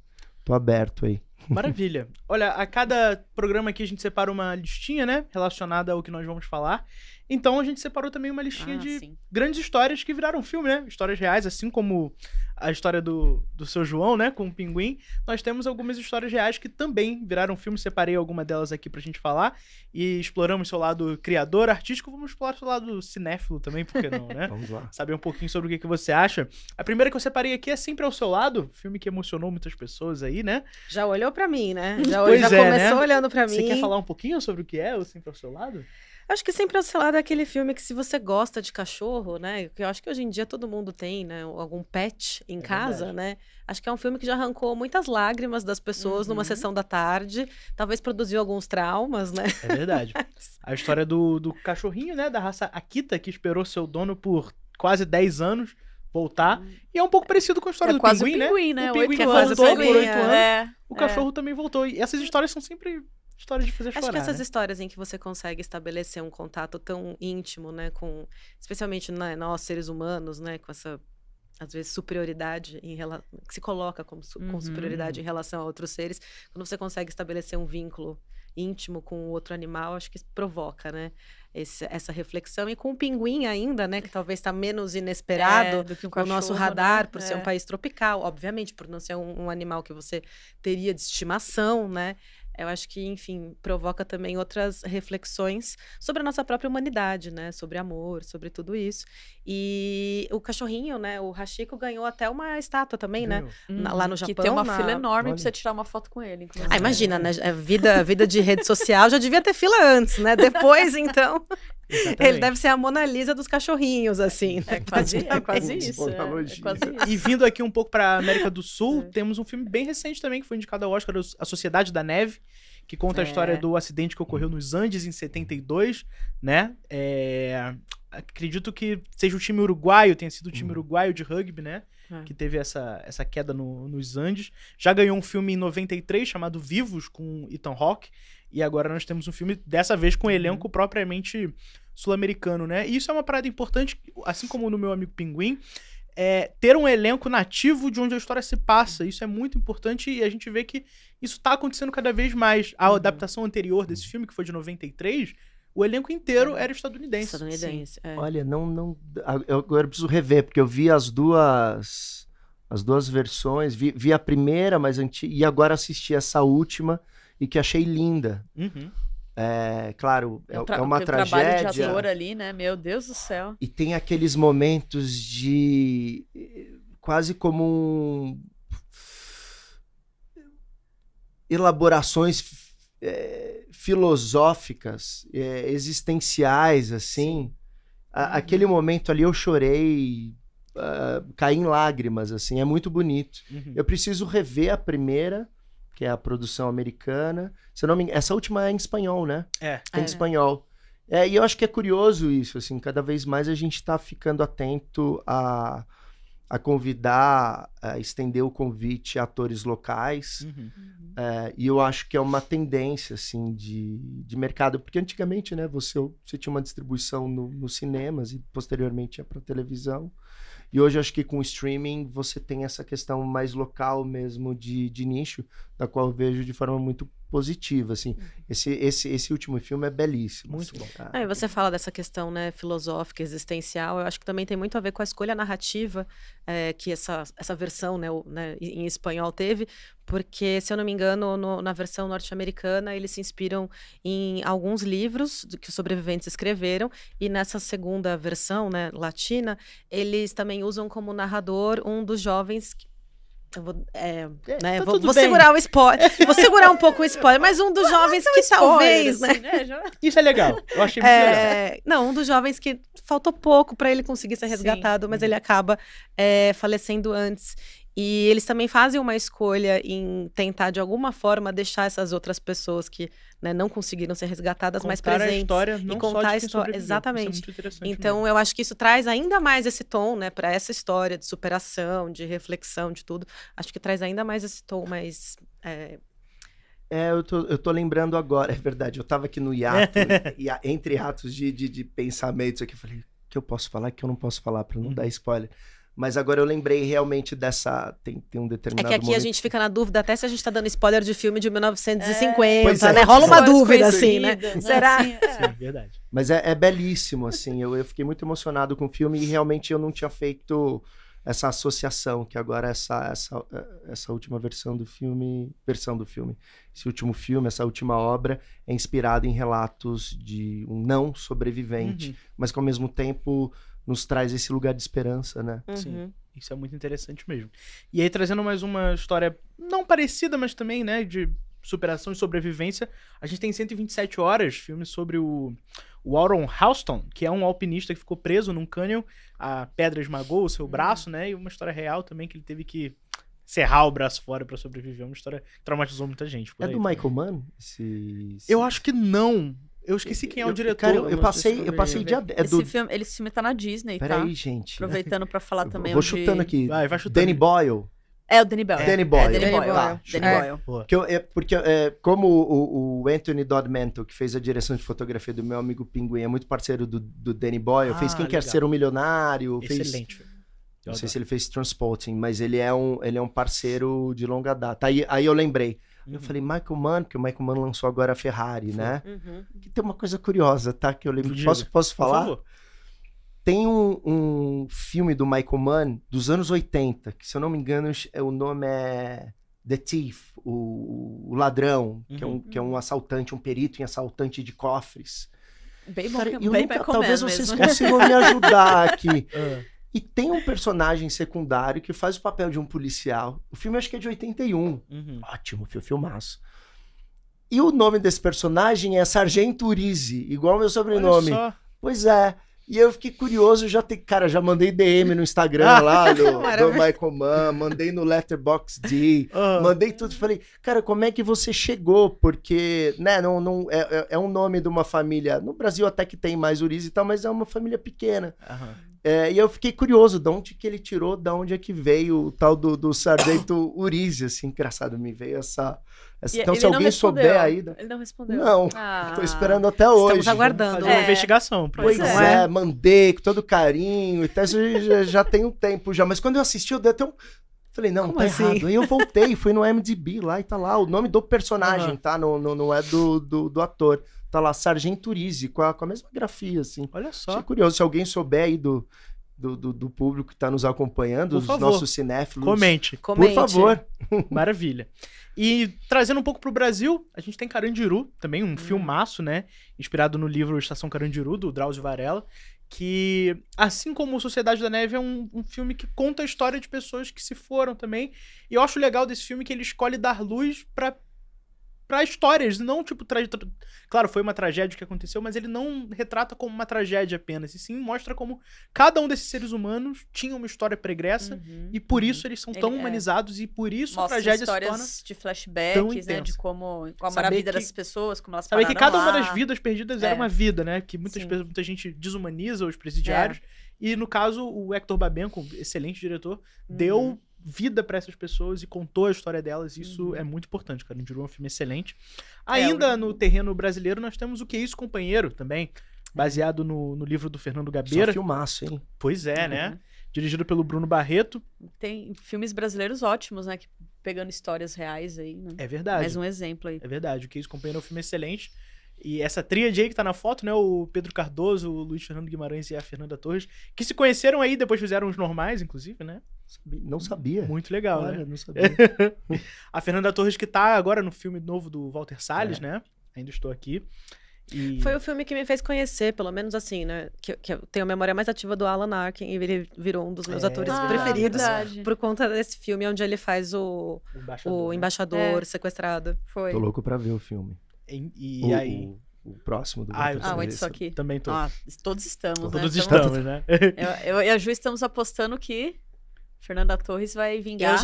Tô aberto aí. Maravilha. Olha, a cada programa aqui a gente separa uma listinha, né? Relacionada ao que nós vamos falar. Então a gente separou também uma listinha de grandes histórias que viraram filme, né? Histórias reais, assim como a história do seu João, né? Com o Pinguim. Nós temos algumas histórias reais que também viraram filme. Separei alguma delas aqui pra gente falar. E exploramos seu lado criador, artístico. Vamos explorar seu lado cinéfilo também, por que não, né? Vamos lá. Saber um pouquinho sobre o que você acha. A primeira que eu separei aqui é Sempre ao Seu Lado. Filme que emocionou muitas pessoas aí, né? Já olhou pra mim, né? Já Pois começou né? olhando pra mim. Você quer falar um pouquinho sobre o que é o Sempre ao Seu Lado? Acho que Sempre ao Seu Lado é aquele filme que, se você gosta de cachorro, né? Que eu acho que hoje em dia todo mundo tem, né? Algum pet em casa, verdade. né? Acho que é um filme que já arrancou muitas lágrimas das pessoas numa sessão da tarde. Talvez produziu alguns traumas, né? É verdade. A história do cachorrinho, né? Da raça Akita, que esperou seu dono por quase 10 anos voltar. E é um pouco parecido com a história do quase Pinguim, o Pinguim, né? O Pinguim 8 voltou anos, por Pinguim, 8 anos. O É. cachorro também voltou. E essas histórias são sempre histórias de fazer chorar, Acho que essas né? histórias em que você consegue estabelecer um contato tão íntimo, né, com, especialmente, né, nós seres humanos, né, com essa, às vezes, superioridade que se coloca com superioridade em relação a outros seres, quando você consegue estabelecer um vínculo íntimo com o outro animal, acho que isso provoca, né, essa reflexão. E com o pinguim ainda, né, que talvez está menos inesperado do que um no nosso cachorro, radar, né? por ser um país tropical, obviamente, por não ser um animal que você teria de estimação, né. Eu acho que, enfim, provoca também outras reflexões sobre a nossa própria humanidade, né? Sobre amor, sobre tudo isso. E o cachorrinho, né? O Hachiko ganhou até uma estátua também, né? Lá no Japão. Que tem uma fila enorme Olha. pra você tirar uma foto com ele, inclusive. Ah, imagina, né? Vida de rede social já devia ter fila antes, né? Depois, então, ele deve ser a Mona Lisa dos cachorrinhos, assim. Né? É quase isso. Boa É analogia. quase isso. E vindo aqui um pouco pra América do Sul, temos um filme bem recente também, que foi indicado ao Oscar, A Sociedade da Neve, que conta a história do acidente que ocorreu nos Andes em 72, né? Acredito que seja o time uruguaio, tenha sido o time uruguaio de rugby, né? Que teve essa queda nos Andes. Já ganhou um filme em 93 chamado Vivos, com Ethan Hawke. E agora nós temos um filme, dessa vez, com elenco propriamente sul-americano, né? E isso é uma parada importante, assim como no Meu Amigo Pinguim, ter um elenco nativo de onde a história se passa. Isso é muito importante e a gente vê que isso tá acontecendo cada vez mais. A adaptação anterior desse filme, que foi de 93, o elenco inteiro era estadunidense. Estadunidense. Olha, eu agora preciso rever, porque eu vi as duas versões, vi a primeira, mais antiga, e agora assisti essa última, e que achei linda. Uhum. Claro, é uma o trabalho de tragédia. ator ali, né? Meu Deus do céu. E tem aqueles momentos de... quase como elaborações filosóficas, existenciais, assim. Aquele momento ali eu chorei, caí em lágrimas, assim. É muito bonito. Uhum. Eu preciso rever a primeira, que é a produção americana. Se eu não me engano, essa última é em espanhol, né? Em espanhol. E eu acho que é curioso isso, assim, cada vez mais a gente está ficando atento a convidar, a estender o convite a atores locais. E eu acho que é uma tendência, assim, de mercado. Porque antigamente, né, você tinha uma distribuição nos cinemas e posteriormente ia para televisão. E hoje, acho que com o streaming, você tem essa questão mais local mesmo de nicho, da qual eu vejo de forma muito positiva, assim. Esse último filme é belíssimo. Muito assim, bom. tá? E você fala dessa questão, né, filosófica, existencial, eu acho que também tem muito a ver com a escolha narrativa que essa versão, né, em espanhol teve, porque, se eu não me engano, na versão norte-americana, eles se inspiram em alguns livros que os sobreviventes escreveram, e nessa segunda versão, né, latina, eles também usam como narrador um dos jovens... Eu vou, né, tá vou tudo bem. segurar o spoiler. Vou segurar um pouco o spoiler, mas um dos jovens que talvez, né? Isso é legal. Eu achei muito legal. Não, um dos jovens que faltou pouco para ele conseguir ser resgatado, mas ele acaba falecendo antes. E eles também fazem uma escolha em tentar, de alguma forma, deixar essas outras pessoas que, né, não conseguiram ser resgatadas mais Contar presentes. a história, não e contar só de a quem história. sobreviveu. Exatamente. Isso é muito interessante Então, mesmo. eu acho que isso traz ainda mais esse tom, né, para essa história de superação, de reflexão, de tudo. Acho que traz ainda mais esse tom mais... Eu tô lembrando agora, é verdade. Eu tava aqui no hiato, entre atos de pensamentos aqui, eu falei, o que eu posso falar, o que eu não posso falar, pra não dar spoiler. Mas agora eu lembrei realmente dessa... Tem um determinado É que aqui momento... a gente fica na dúvida até se a gente tá dando spoiler de filme de 1950, Pois é. né? Rola uma Histórias dúvida, assim, né? conhecidas, Será? Sim, Sim, verdade. Mas é belíssimo, assim. Eu fiquei muito emocionado com o filme e realmente eu não tinha feito essa associação, que agora essa última versão do filme, esse último filme, essa última obra é inspirada em relatos de um não sobrevivente, mas que ao mesmo tempo nos traz esse lugar de esperança, né? Sim, isso é muito interessante mesmo. E aí, trazendo mais uma história não parecida, mas também, né, de superação e sobrevivência, a gente tem 127 Horas, filme sobre o Warren Houston, que é um alpinista que ficou preso num cânion, a pedra esmagou o seu braço, né, e uma história real também, que ele teve que serrar o braço fora pra sobreviver, uma história que traumatizou muita gente. É do Michael Mann? Eu acho que não. Eu esqueci quem é o diretor. Cara, eu passei dia... Esse filme tá na Disney, tá? Peraí, gente. Aproveitando pra falar também. Vou chutando aqui. Vai chutando. Danny Boyle. É o Danny Boyle. Danny Boyle. Danny Boyle. Tá. Danny Boyle. Porque como o Anthony Dodd Mantle, que fez a direção de fotografia do meu amigo Pinguim, é muito parceiro do Danny Boyle, fez Quem Quer legal. Ser um Milionário, Excelente. fez... Não sei se ele fez Transporting, mas ele é um parceiro de longa data. Aí eu lembrei. Eu falei, Michael Mann, porque o Michael Mann lançou agora a Ferrari, né? Que tem uma coisa curiosa, tá? Que eu lembro. Posso falar? Por favor. Tem um filme do Michael Mann dos anos 80, que se eu não me engano, o nome é The Thief, o ladrão, que é um assaltante, um perito em assaltante de cofres. Bem bom, Cara, bem talvez mesmo. vocês consigam me ajudar aqui. E tem um personagem secundário que faz o papel de um policial. O filme acho que é de 81. Ótimo, filmaço. E o nome desse personagem é Sargento Urize, igual meu sobrenome. Olha só. Pois é. E eu fiquei curioso, já mandei DM no Instagram lá do Michael Mann, mandei no Letterboxd, mandei tudo. Falei, cara, como é que você chegou? Porque, né, não é um nome de uma família. No Brasil até que tem mais Urize e tal, mas é uma família pequena. E eu fiquei curioso de onde que ele tirou, de onde é que veio o tal do Sargento Urize, assim, engraçado, me veio essa... Então, se alguém souber aí... Ele não respondeu. Não, tô esperando até hoje. Estamos aguardando. Fazer uma investigação. Pois é, mandei com todo carinho e tal, isso já tem um tempo já, mas quando eu assisti, eu dei até um... Falei, não, Como tá assim? errado. Aí eu voltei, fui no IMDb lá e tá lá, o nome do personagem, tá? Não é do ator. Tá lá, Sargento Urize, com a mesma grafia, assim. Olha só. Achei curioso, se alguém souber aí do público que tá nos acompanhando, Por os favor, nossos cinéfilos. Comente. Por favor. Maravilha. E trazendo um pouco pro Brasil, a gente tem Carandiru, também um filmaço, né? Inspirado no livro Estação Carandiru, do Drauzio Varela, que, assim como Sociedade da Neve, é um filme que conta a história de pessoas que se foram também. E eu acho legal desse filme que ele escolhe dar luz pra histórias, não tipo... Claro, foi uma tragédia que aconteceu, mas ele não retrata como uma tragédia apenas, e sim mostra como cada um desses seres humanos tinha uma história pregressa, e por isso eles são tão humanizados, e por isso mostra a tragédia histórias se torna de flashbacks, né, de intensa. como era a Saber vida que- das pessoas, como elas Saber que pararam cada uma lá. das vidas perdidas era uma vida, né? Que Sim. muita gente desumaniza os presidiários. E no caso, o Hector Babenco, excelente diretor, deu vida pra essas pessoas e contou a história delas. Isso é muito importante, cara. Indiru é um filme excelente. Ainda no terreno brasileiro, nós temos O Que é Isso, Companheiro, também, baseado no livro do Fernando Só Gabeira. filmaço, hein? Pois é, né? Dirigido pelo Bruno Barreto. Tem filmes brasileiros ótimos, né? Pegando histórias reais aí, né? É verdade. Mais um exemplo aí. É verdade. O Que é Isso, Companheiro é um filme excelente. E essa tríade aí que tá na foto, né? O Pedro Cardoso, o Luiz Fernando Guimarães e a Fernanda Torres, que se conheceram aí, depois fizeram os normais, inclusive, né? Não sabia. Muito legal, Olha, né? não sabia. A Fernanda Torres que tá agora no filme novo do Walter Salles, né? Ainda estou aqui. E... Foi o filme que me fez conhecer, pelo menos assim, né? Que eu tenho a memória mais ativa do Alan Arkin e ele virou um dos meus atores preferidos verdade. por conta desse filme onde ele faz o embaixador sequestrado. Foi. Tô louco pra ver o filme. E aí... O próximo do Ah, Walter o Salles. Edson aqui. Também tô. Todos estamos, né? Todos estamos, né? Eu e a Ju estamos apostando que Fernanda Torres vai vingar.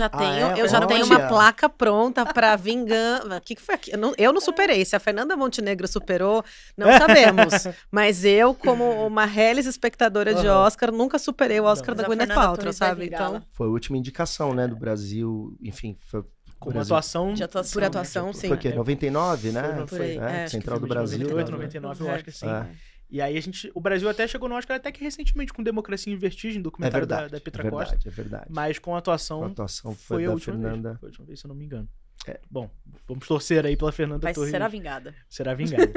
Eu já tenho uma placa pronta pra vingança. O que foi aqui? Eu não superei. Se a Fernanda Montenegro superou, não sabemos. Mas eu, como uma reles espectadora de Oscar, nunca superei o Oscar da Gwyneth Paltrow, sabe? Então, foi a última indicação, né, do Brasil. Enfim, foi Com uma atuação... por atuação, sim. Foi o quê? 99, né? Por aí. Central do Brasil. 98, 99, eu acho que sim. É. E aí o Brasil até chegou no Oscar até que recentemente com Democracia em Vertigem, documentário da Petra Costa. É verdade. Mas com a atuação... A atuação foi da a última Fernanda. vez. Foi a última vez, se eu não me engano. Bom, vamos torcer aí pela Fernanda Torres. Será vingada. Será vingada.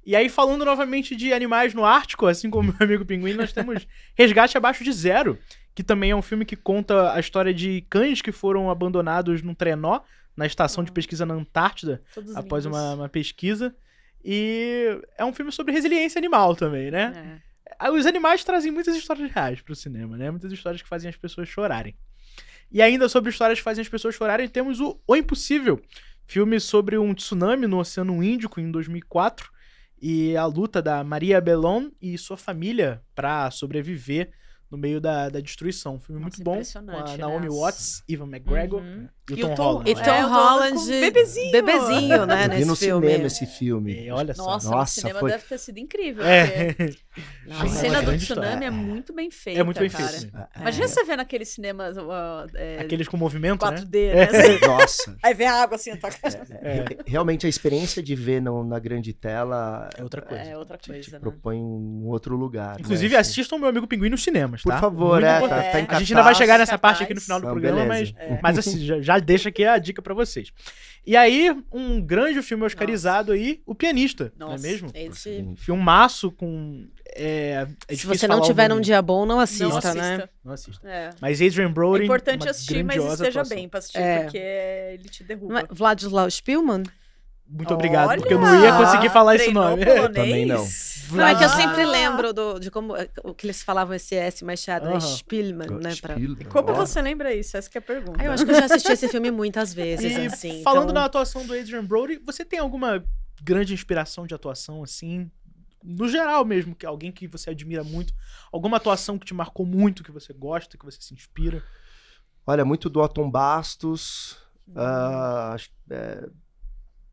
E aí, falando novamente de animais no Ártico, assim como meu amigo Pinguim, nós temos Resgate Abaixo de Zero, que também é um filme que conta a história de cães que foram abandonados num trenó na estação de pesquisa na Antártida, após uma pesquisa. E é um filme sobre resiliência animal também, né? Os animais trazem muitas histórias reais pro cinema, né? Muitas histórias que fazem as pessoas chorarem. E ainda sobre histórias que fazem as pessoas chorarem, temos O Impossível, filme sobre um tsunami no Oceano Índico em 2004 e a luta da Maria Belon e sua família para sobreviver no meio da destruição. Um filme muito bom, com a Naomi Watts, Ivan McGregor e o Tom Holland. E Tom Holland, bebezinho, né, nesse nesse filme. Cinema esse filme. Olha só. Nossa, o cinema deve ter sido incrível. A Uma cena do grande tsunami história. é muito bem feita, É muito bem cara. feito. Imagina você ver naqueles cinemas Aqueles com movimento, 4D, né? né? Nossa. Aí vem a água assim na tua cara. Realmente a experiência de ver na grande tela É outra coisa. É outra coisa, né? propõe um outro lugar. Inclusive, né? assistam meu amigo Pinguim nos cinemas, Por tá? favor, Muito tá importante. em A gente ainda vai chegar nessa cartaz. parte aqui no final do Não, programa, beleza. mas assim, já deixa aqui a dica pra vocês. E aí, um grande filme oscarizado aí, O Pianista, não é Nossa, mesmo? Esse... Filmaço com... Se difícil você não falar o tiver nome. num dia bom, não Não assista, né? assista. Não assista. É. Mas Adrian Brody, É importante uma assistir, mas grandiosa esteja atuação. bem pra assistir, porque ele te derruba. Não é Vladislav Spielman? Muito obrigado, Olha! porque eu não ia conseguir falar esse Treinou nome. polonês? Também não. Não, é que eu Vlad- sempre lembro de como o que eles falavam esse S mais chiado, né? Spielman, né? Spielberg. Como Ó, você lembra isso? Essa que é a pergunta. Eu acho que eu já assisti esse filme muitas vezes, E assim. falando então... na atuação do Adrian Brody, você tem alguma grande inspiração de atuação, assim, no geral mesmo, que alguém que você admira muito, alguma atuação que te marcou muito, que você gosta, que você se inspira? Olha, muito do Otton Bastos,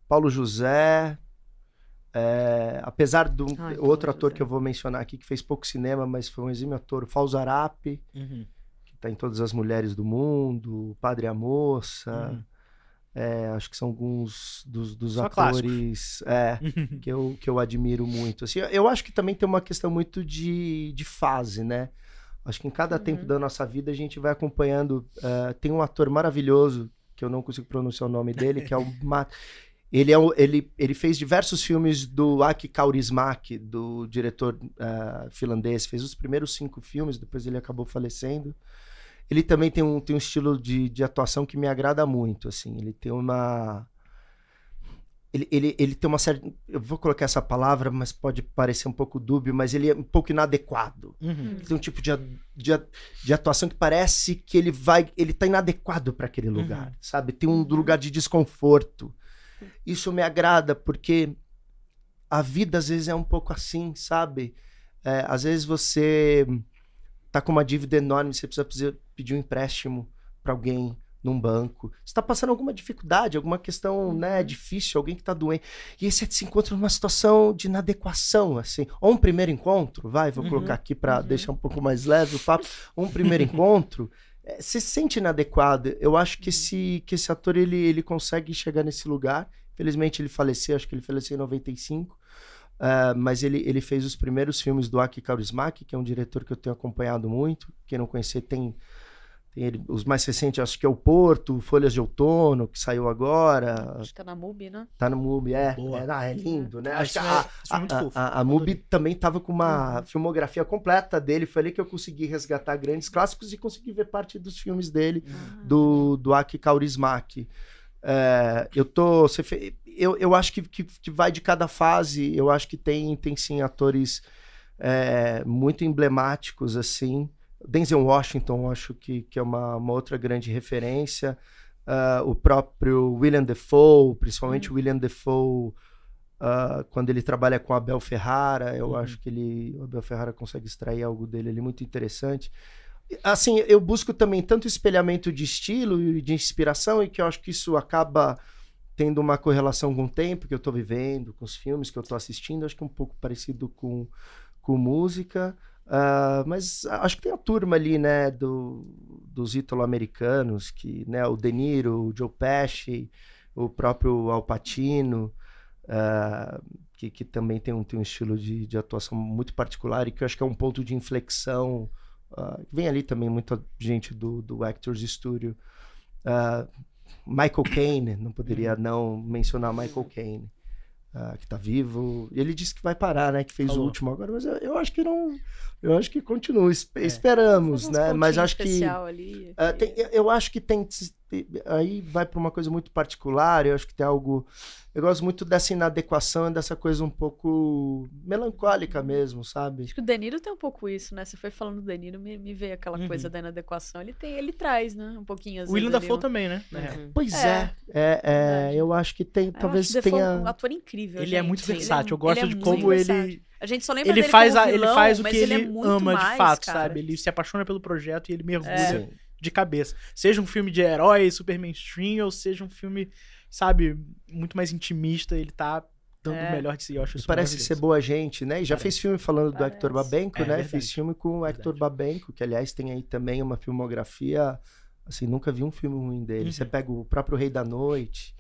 Paulo José, apesar do Ai, outro Paulo ator José. que eu vou mencionar aqui, que fez pouco cinema, mas foi um exímio ator, o Fausto Arap, que tá em Todas as Mulheres do Mundo, O Padre e a Moça, acho que são alguns dos Só atores que eu admiro muito. Assim, eu acho que também tem uma questão muito de fase, né? Acho que em cada tempo da nossa vida a gente vai acompanhando. Tem um ator maravilhoso, que eu não consigo pronunciar o nome dele, que é o ele fez diversos filmes do Aki Kaurismäki, do diretor finlandês. Fez os primeiros 5 filmes, depois ele acabou falecendo. Ele também tem um estilo de atuação que me agrada muito, assim. Ele tem uma... Ele tem uma certa... Eu vou colocar essa palavra, mas pode parecer um pouco dúbio, mas ele é um pouco inadequado. Ele tem um tipo de atuação que parece que ele tá inadequado para aquele lugar, sabe? Tem um lugar de desconforto. Isso me agrada, porque a vida às vezes é um pouco assim, sabe? Às vezes você tá com uma dívida enorme, você precisa pedir um empréstimo para alguém num banco. Você tá passando alguma dificuldade, alguma questão, né, difícil, alguém que tá doente. E aí você se encontra numa situação de inadequação, assim. Ou um primeiro encontro, vou colocar aqui para deixar um pouco mais leve o papo. Um primeiro encontro, você se sente inadequado. Eu acho que esse ator, ele consegue chegar nesse lugar. Felizmente ele faleceu, acho que ele faleceu em 95. Mas ele fez os primeiros filmes do Aki Kaurismäki, que é um diretor que eu tenho acompanhado muito. Quem não conhecer, tem os mais recentes, acho que é o Porto, Folhas de Outono, que saiu agora. Acho que tá na MUBI, né? Tá no MUBI, é lindo, né? Acho que a MUBI também tava com uma filmografia completa dele. Foi ali que eu consegui resgatar grandes clássicos e consegui ver parte dos filmes dele, do Aki Kaurismäki. Eu acho que vai de cada fase. Eu acho que tem sim atores muito emblemáticos, assim. Denzel Washington, acho que é uma outra grande referência. O próprio William Dafoe, principalmente o William Dafoe, quando ele trabalha com Abel Ferrara, eu acho que o Abel Ferrara consegue extrair algo dele ali muito interessante. Assim, eu busco também tanto espelhamento de estilo e de inspiração, e que eu acho que isso acaba tendo uma correlação com o tempo que eu estou vivendo, com os filmes que eu estou assistindo. Acho que é um pouco parecido com música. Mas acho que tem a turma ali, né, dos ítalo-americanos, que, né, o De Niro, o Joe Pesci, o próprio Al Pacino, que também tem um estilo de atuação muito particular, e que eu acho que é um ponto de inflexão. Vem ali também muita gente do Actors Studio. Michael Caine, não poderia não mencionar Michael Caine, que tá vivo. Ele disse que vai parar, né? Que fez o último agora, mas eu acho que não. Eu acho que continua. Esperamos, né? Mas acho que. Eu acho que tem. Aí vai para uma coisa muito particular. Eu acho que tem algo. Eu gosto muito dessa inadequação, dessa coisa um pouco melancólica mesmo, sabe? Acho que o De Niro tem um pouco isso, né? Você foi falando do De Niro, me veio aquela coisa da inadequação. Ele traz, né? Um pouquinho. O William Dafoe também, né? Pois eu acho que tem. Talvez tenha. Um ator incrível. Ele é muito versátil. Eu gosto de como ele. A gente só lembra ele dele faz como vilão, ele faz o que ele ele ama mais, de fato, cara. sabe? Ele se apaixona pelo projeto e ele mergulha de cabeça. Seja um filme de herói, super mainstream, ou seja um filme, sabe, muito mais intimista, ele tá dando o melhor de si. Eu acho isso parece ser boa gente, né? E já fez filme falando do Hector Babenco, né? Verdade. Fez filme com o Hector Babenco, que aliás tem aí também uma filmografia, assim, nunca vi um filme ruim dele. Você pega o próprio Rei da Noite,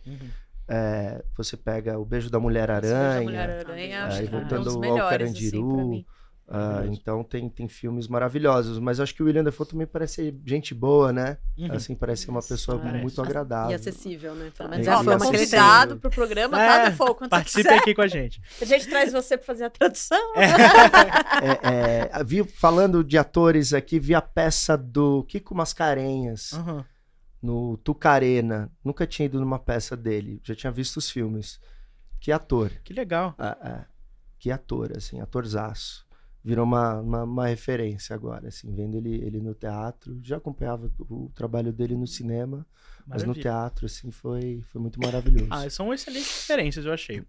você pega O Beijo da Mulher-Aranha, acho que voltando é um dos ao melhores, Carandiru. assim, pra mim. Então tem filmes maravilhosos, mas acho que o William Dafoe também parece gente boa, né? Assim, parece ser uma pessoa muito agradável. E acessível, né? Pelo E menos é a acessível. fama que ele tem. Convidado pro programa, tá, Dafoe? Quando você Participe quiser, aqui com a gente. a gente traz você pra fazer a tradução. Falando de atores aqui, vi a peça do Kiko Mascarenhas no Tucarena. Nunca tinha ido numa peça dele, já tinha visto os filmes. Que ator. Que legal. Que ator, assim, atorzaço. Virou uma referência agora, assim, vendo ele no teatro. Já acompanhava o trabalho dele no cinema, mas no teatro, assim, foi muito maravilhoso. São excelentes referências, eu achei.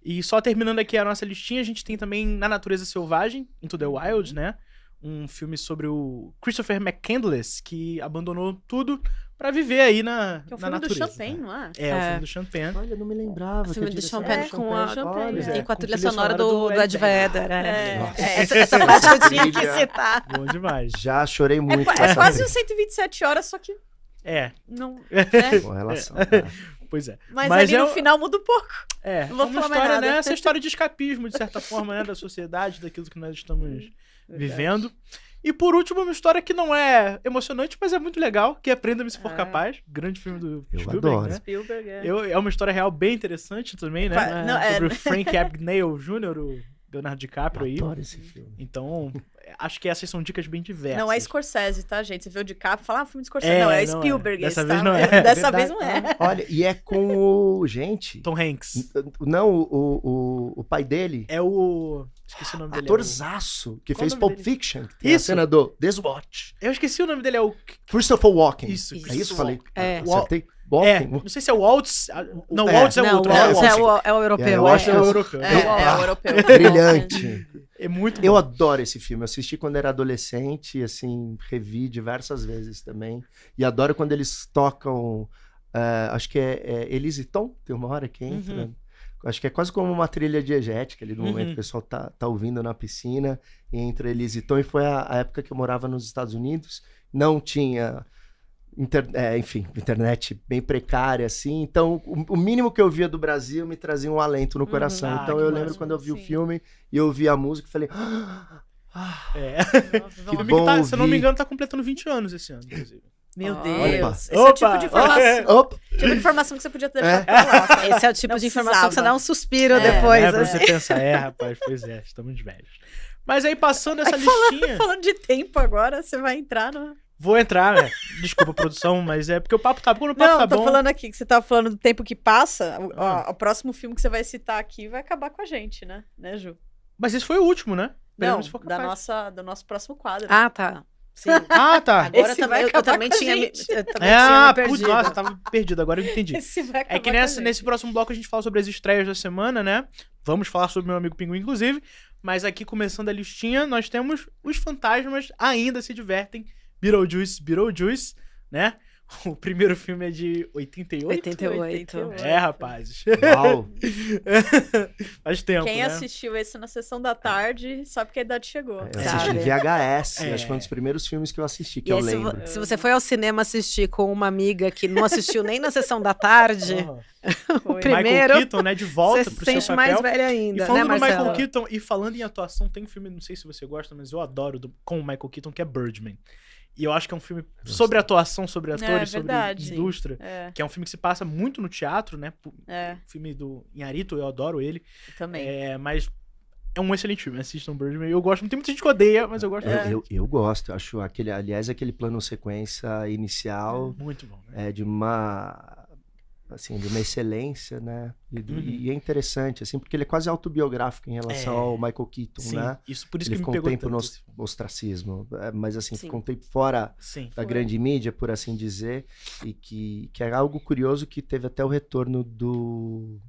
E só terminando aqui a nossa listinha, a gente tem também Na Natureza Selvagem, Into the Wild, né? Um filme sobre o Christopher McCandless, que abandonou tudo pra viver aí na natureza. Que é o filme do Champagne, não é? O filme do Champagne. Olha, não me lembrava. O filme do Champagne com a trilha trilha sonora do Ed Vedder. Essa parte eu tinha que citar. Bom demais. Já chorei muito. É quase uns 127 horas, só que não... Com relação. Pois é. Mas ali no final muda um pouco. Não vou uma falar mais história, nada. né? Essa história de escapismo, de certa forma, né? Da sociedade, daquilo que nós estamos vivendo. E por último, uma história que não é emocionante, mas é muito legal, que é Prenda-me Se For Capaz. Grande filme do Spielberg, adoro. né? Spielberg, É uma história real bem interessante também, né? Sobre o Frank Abagnale Jr., o Leonardo DiCaprio aí. Adoro esse filme. Então, acho que essas são dicas bem diversas. Não é Scorsese, tá, gente? Você vê o DiCaprio e fala, filme de Scorsese. Não, é Spielberg. Dessa esse, vez tá? não é. Dessa vez não é. Olha, e é com o... Gente... Tom Hanks. Não, o pai dele. É o... Esqueci o nome dele. Atorzaço, que Qual fez o nome Pulp dele? Fiction. Que tem a Isso. cena do This Watch. Eu esqueci o nome dele, é o... Christopher Walken. Isso, É isso, falei. É. Acertei. Walking. Não sei se é o Waltz. Não, o É. Waltz é Não, outro. o Waltz Waltz. é o europeu. Eu acho que é o europeu. É o europeu. Brilhante. É muito bom. Eu adoro esse filme. Eu assisti quando era adolescente e, assim, revi diversas vezes também. E adoro quando eles tocam... acho que é Elise Tom, tem uma hora que entra. Acho que é quase como uma trilha diegética ali no momento que o pessoal tá ouvindo na piscina. E entra Elise Tom. E foi a época que eu morava nos Estados Unidos. Não tinha... internet bem precária, assim. Então, o mínimo que eu via do Brasil me trazia um alento no coração. Então, que eu massa. lembro quando eu vi o Sim. filme e eu ouvi a música e falei... Que bom se eu não me ouvir. engano, tá completando 20 anos esse ano, inclusive. Meu Opa. Deus. Esse é Opa. o tipo de informação, Opa! tipo de informação que você podia ter deixado pra lá. sabe? Esse é o tipo Não de informação que você precisava. dá um suspiro É, depois. Pra né? você pensar, rapaz, pois é, estamos velhos. Mas aí, passando essa listinha... Falando de tempo agora, você vai entrar no... Vou entrar, né? Desculpa, produção, mas é porque o papo tá bom. Quando o papo Não, tá tô bom... falando aqui que você tava falando do tempo que passa. O próximo filme que você vai citar aqui vai acabar com a gente, né? Né, Ju? Mas esse foi o último, né? Não, Esperemos se for capaz. do nosso próximo quadro. Ah, tá. Sim. Ah, tá. Agora Esse eu vai também, eu acabar também com a tinha me, gente. eu também tinha me Putz, perdido. nossa, eu tava perdido, agora eu entendi. Esse vai acabar É que com a nesse gente. próximo bloco a gente fala sobre as estreias da semana, né? Vamos falar sobre meu amigo Pinguim, inclusive. Mas aqui, começando a listinha, nós temos Os Fantasmas Ainda Se Divertem. Beetlejuice, né? O primeiro filme é de 88. 88. É, rapazes. Uau! Faz tempo, Quem né? assistiu esse na sessão da tarde sabe que a idade chegou. Eu assisti Sabe? VHS, É. acho que foi um dos primeiros filmes que eu assisti, que E eu aí, lembro. se você foi ao cinema assistir com uma amiga que não assistiu nem na sessão da tarde, Aham. Foi. primeiro, Michael Keaton, né? De volta você pro se seu sente papel. mais velha E ainda, né, falando do Marcelo? Michael Keaton, e falando em atuação, tem um filme, não sei se você gosta, mas eu adoro, com o Michael Keaton, que é Birdman. E eu acho que é um filme sobre atuação, sobre atores, sobre verdade. indústria. É, Que é um filme que se passa muito no teatro, né? é, Filme do Inharito, eu adoro ele. também. Mas é um excelente filme, assistam Birdman. Eu gosto, tem muita gente que odeia, mas eu gosto muito. Eu gosto, eu acho aquele plano sequência inicial Muito bom, né? de uma excelência, né? E é interessante, assim, porque ele é quase autobiográfico em relação ao Michael Keaton, Sim, né? isso, por isso Ele que me ficou um pegou tempo no tanto. ostracismo, mas assim, Sim. ficou um tempo fora Sim. da grande mídia, por assim dizer, e que é algo curioso que teve até o retorno do...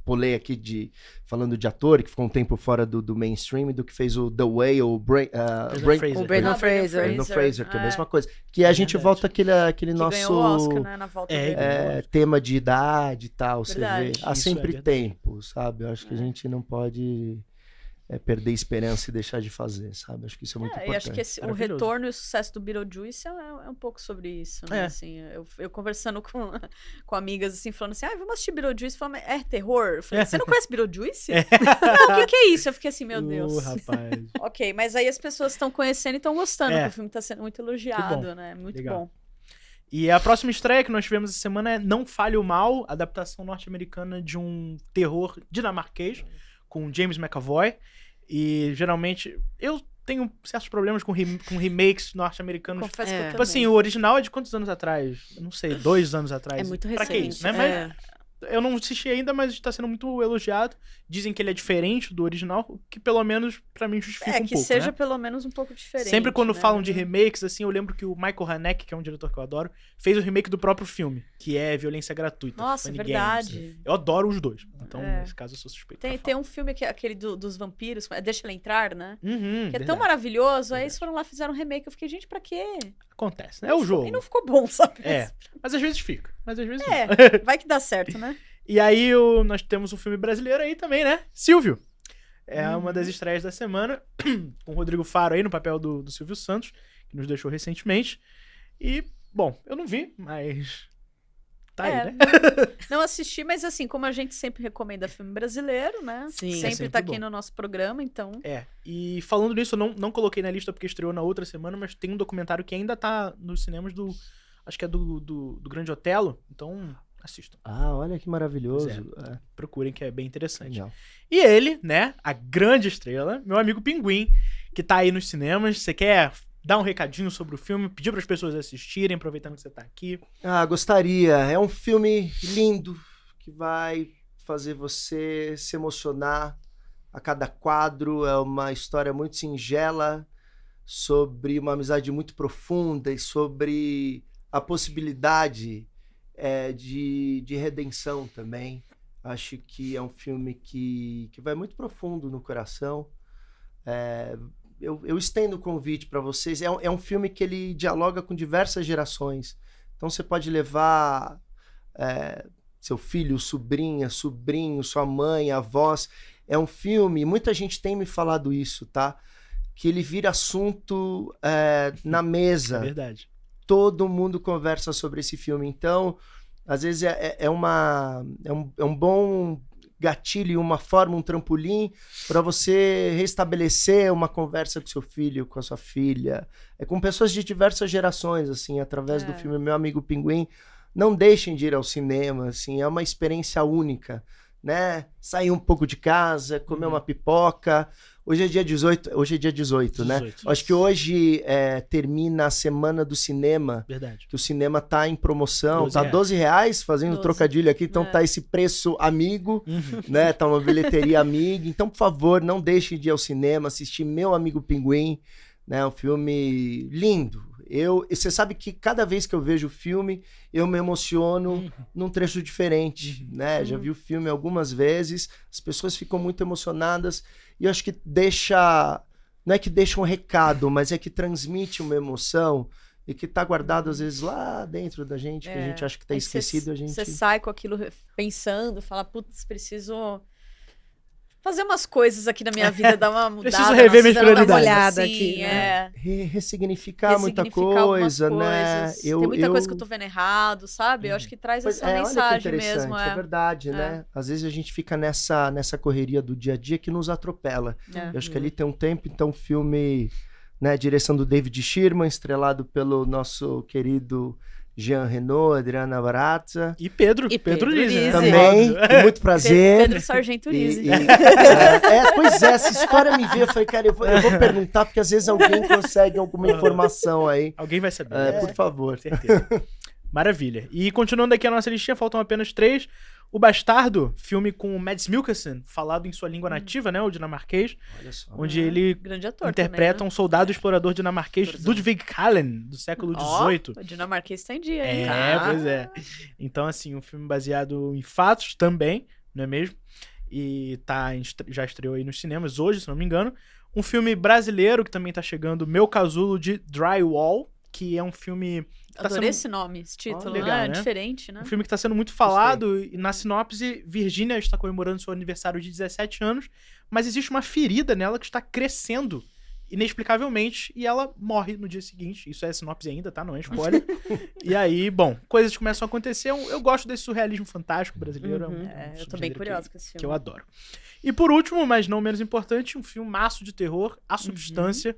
Pulei aqui falando de ator, que ficou um tempo fora do mainstream, do que fez o The Way, ou Fraser. O Brandon Fraser. Brandon Fraser, que é a É. mesma coisa. Que a gente Verdade. volta aquele Que nosso ganhou o Oscar, né, na volta É, dele. tema de idade e tal, Verdade. você vê. Há Isso é sempre verdade. tempo, sabe? Eu acho que a gente não pode perder esperança e deixar de fazer, sabe? Acho que isso é muito E importante. acho que o Maravilhoso. retorno e o sucesso do Beetlejuice é um pouco sobre isso, né? É. Assim, eu conversando com amigas, assim, falando assim, vamos assistir Beetlejuice. Falando, é terror? Eu falei, você não conhece Beetlejuice? Não, o que é isso? Eu fiquei assim, meu Deus. Rapaz. Ok, mas aí as pessoas estão conhecendo e estão gostando, É. porque o filme está sendo muito elogiado, bom. né? Muito Legal. bom. E a próxima estreia que nós tivemos essa semana é Não Fale o Mal, adaptação norte-americana de um terror dinamarquês, com James McAvoy. E geralmente eu tenho certos problemas com remakes norte-americanos. Confesso que eu É. também. Tipo assim, o original é de quantos anos atrás? Eu não sei, 2 anos atrás. É muito Pra que recente. isso, né? Mas eu não assisti ainda, mas está sendo muito elogiado. Dizem que ele é diferente do original, o que pelo menos pra mim justifica um que pouco, seja né? pelo menos um pouco diferente. Sempre quando né? falam de remakes, assim, eu lembro que o Michael Haneke, que é um diretor que eu adoro, fez o remake do próprio filme, que é Violência Gratuita. Nossa, Funny verdade. Games. Eu adoro os dois. Então, É. nesse caso, eu sou suspeito. Tem um filme, aquele dos vampiros, Deixa Ela Entrar, né? Que é tão Verdade. maravilhoso. Aí Verdade. eles foram lá, fizeram um remake. Eu fiquei, gente, pra quê? Acontece, né? É o jogo. E não ficou bom, sabe? É, mas às vezes fica. Mas às vezes não. Vai que dá certo, né? E aí nós temos um filme brasileiro aí também, né? Silvio. É uma das estreias da semana, com o Rodrigo Faro aí no papel do Silvio Santos, que nos deixou recentemente. E, bom, eu não vi, mas tá aí, né? Não assisti, mas assim, como a gente sempre recomenda filme brasileiro, né? Sim. É Sempre sempre tá aqui bom. no nosso programa, então... E falando nisso, eu não coloquei na lista porque estreou na outra semana, mas tem um documentário que ainda tá nos cinemas acho que é do Grande Otelo, então assistam. Ah, olha que maravilhoso. Procurem que é bem interessante. Legal. E ele, né, a grande estrela, meu amigo Pinguim, que tá aí nos cinemas. Você quer dar um recadinho sobre o filme, pedir para as pessoas assistirem, aproveitando que você tá aqui? Gostaria. É um filme lindo que vai fazer você se emocionar a cada quadro. É uma história muito singela sobre uma amizade muito profunda e sobre a possibilidade de redenção também. Acho que é um filme que vai muito profundo no coração. Eu estendo o convite para vocês. É um filme que ele dialoga com diversas gerações. Então você pode levar seu filho, sobrinha, sobrinho, sua mãe, avós. É um filme, muita gente tem me falado isso, tá? Que ele vira assunto na mesa. É verdade. Todo mundo conversa sobre esse filme. Então, às vezes é um bom gatilho, uma forma, um trampolim para você restabelecer uma conversa com seu filho, com a sua filha, com pessoas de diversas gerações, assim, através do filme Meu Amigo Pinguim. Não deixem de ir ao cinema, assim, é uma experiência única, né? Sair um pouco de casa, comer uma pipoca. Hoje é dia 18, né? 18. Acho que hoje termina a semana do cinema. Verdade. Que o cinema tá em promoção, 12 tá reais. R$12, fazendo 12. trocadilho aqui, então tá esse preço amigo, né? Tá uma bilheteria amiga. Então, por favor, não deixe de ir ao cinema, assistir Meu Amigo Pinguim, né? Um filme lindo. Você sabe que cada vez que eu vejo o filme, eu me emociono num trecho diferente, né? Já vi o filme algumas vezes, as pessoas ficam muito emocionadas e eu acho que não é que deixa um recado, mas é que transmite uma emoção e que tá guardado às vezes lá dentro da gente, que a gente acha que tá Aí esquecido, a gente... Você sai com aquilo pensando, fala, putz, preciso fazer umas coisas aqui na minha vida, dar uma mudada. Preciso rever minhas dar uma prioridades. olhada Assim, aqui, né? Ressignificar muita Ressignificar coisa, algumas né? coisas. Tem muita coisa que eu tô vendo errado, sabe? Eu acho que traz Pois essa olha que mensagem interessante, mesmo. é verdade, né? Às vezes a gente fica nessa correria do dia a dia que nos atropela. Eu acho que ali tem um tempo, então o filme, né, direção do David Sherman, estrelado pelo nosso querido Jean Reno, Adriana Barazza. E Pedro E Pedro Pedro Lise, né? Lise. Também, com muito prazer. Pedro Sargento Lise. Pois é, essa história me veio, eu falei, cara, eu vou perguntar, porque às vezes alguém consegue alguma informação aí. Alguém vai saber. Por favor. Certeza. Maravilha. E continuando aqui a nossa listinha, faltam apenas 3. O Bastardo, filme com o Mads Mikkelsen, falado em sua língua nativa, né, o dinamarquês, Olha só. onde ele Grande ator interpreta também, um soldado explorador dinamarquês, Atorzão. Ludwig Kallen, do século XVIII. O dinamarquês tá em dia, hein? Ah. Pois é. Então, assim, um filme baseado em fatos também, não é mesmo? E já estreou aí nos cinemas hoje, se não me engano. Um filme brasileiro que também tá chegando, Meu Casulo de Drywall, que é um filme... Tá Adorei sendo esse nome, esse título. legal, né? né? Diferente, né? um filme que está sendo muito falado, e na sinopse, Virginia está comemorando seu aniversário de 17 anos, mas existe uma ferida nela que está crescendo inexplicavelmente e ela morre no dia seguinte. Isso é sinopse ainda, tá? Não é spoiler. E aí, bom, coisas começam a acontecer. Eu gosto desse surrealismo fantástico brasileiro. Eu tô bem curiosa com esse filme. Que eu adoro. E por último, mas não menos importante, um filmaço de terror, A Substância,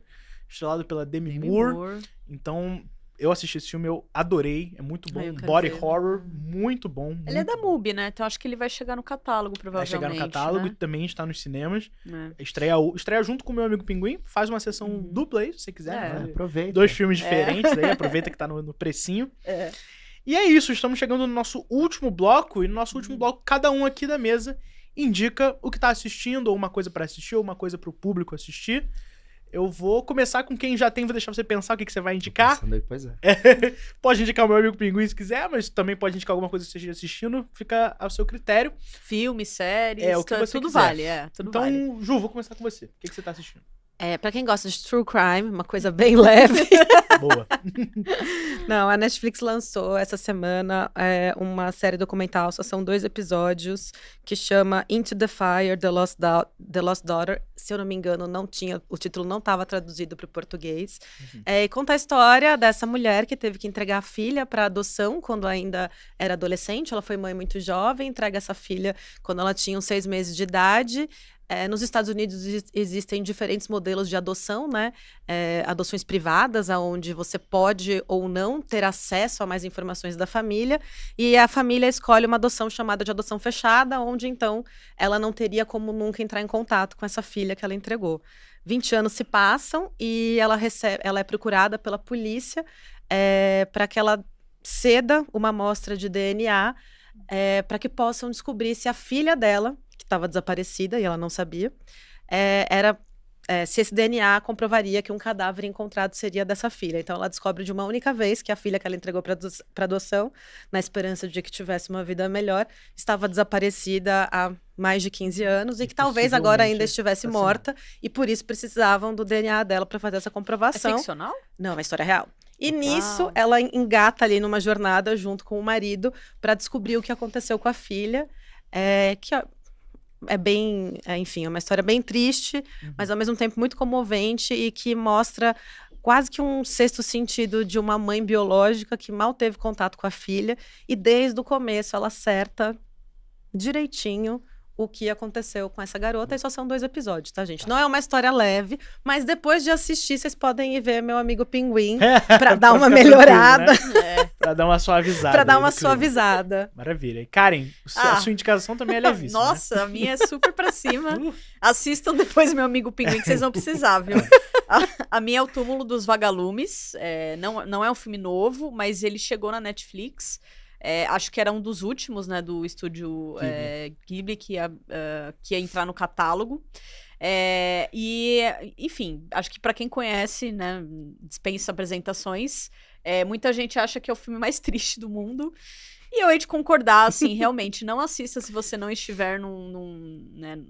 estrelado pela Demi Moore. Então, eu assisti esse filme, eu adorei. É muito bom. Eu quero Body ver. horror, muito bom. Ele é muito da bom. MUBI, né? Então acho que ele vai chegar no catálogo, Vai provavelmente. chegar no catálogo e né? também está nos cinemas. É. Estreia junto com o Meu Amigo Pinguim. Faz uma sessão dupla aí, se você quiser. É. Né? Aproveita. 2 filmes diferentes aí, aproveita que tá no precinho. É. E é isso, estamos chegando no nosso último bloco. E no nosso último bloco, cada um aqui da mesa indica o que tá assistindo, ou uma coisa pra assistir, ou uma coisa pro público assistir. Eu vou começar com quem já tem, vou deixar você pensar o que você vai indicar. Pois é. Pode indicar o Meu Amigo Pinguim se quiser, mas também pode indicar alguma coisa que você esteja assistindo, fica ao seu critério. Filme, séries, É, o que você tudo quiser. vale, tudo Então, vale. Ju, vou começar com você. O que você tá assistindo? Pra quem gosta de true crime, uma coisa bem leve. Boa. Não, a Netflix lançou essa semana uma série documental, só são 2 episódios, que chama Into the Fire, The Lost Daughter. Se eu não me engano, o título não estava traduzido para o português. E conta a história dessa mulher que teve que entregar a filha para adoção quando ainda era adolescente. Ela foi mãe muito jovem, entrega essa filha quando ela tinha uns 6 meses de idade. Nos Estados Unidos existem diferentes modelos de adoção, né? Adoções privadas, onde você pode ou não ter acesso a mais informações da família. E a família escolhe uma adoção chamada de adoção fechada, onde então ela não teria como nunca entrar em contato com essa filha que ela entregou. 20 anos se passam e ela é procurada pela polícia para que ela ceda uma amostra de DNA para que possam descobrir se a filha dela, que estava desaparecida e ela não sabia, era se esse DNA comprovaria que um cadáver encontrado seria dessa filha. Então ela descobre de uma única vez que a filha que ela entregou para adoção, na esperança de que tivesse uma vida melhor, estava desaparecida há mais de 15 anos e que talvez agora ainda estivesse morta e por isso precisavam do DNA dela para fazer essa comprovação. É ficcional? Não, é uma história real. E nisso, ela engata ali numa jornada junto com o marido para descobrir o que aconteceu com a filha, que é bem, enfim, é uma história bem triste, mas ao mesmo tempo muito comovente e que mostra quase que um sexto sentido de uma mãe biológica que mal teve contato com a filha e desde o começo ela acerta direitinho o que aconteceu com essa garota, e só são 2 episódios, tá, gente? Não é uma história leve, mas depois de assistir, vocês podem ir ver meu amigo Pinguim pra dar uma melhorada. Né? Pra dar uma suavizada. Pra dar uma suavizada. Maravilha. E Karen, a sua indicação também é levíssima. Nossa, a minha é super pra cima. Assistam depois meu amigo Pinguim, que vocês vão precisar, viu? A minha é O Túmulo dos Vagalumes. Não é um filme novo, mas ele chegou na Netflix. Acho que era um dos últimos, né, do estúdio Ghibli que ia entrar no catálogo. E, enfim, acho que pra quem conhece, né, dispensa apresentações, muita gente acha que é o filme mais triste do mundo. E eu hei de concordar, assim, realmente, não assista se você não estiver num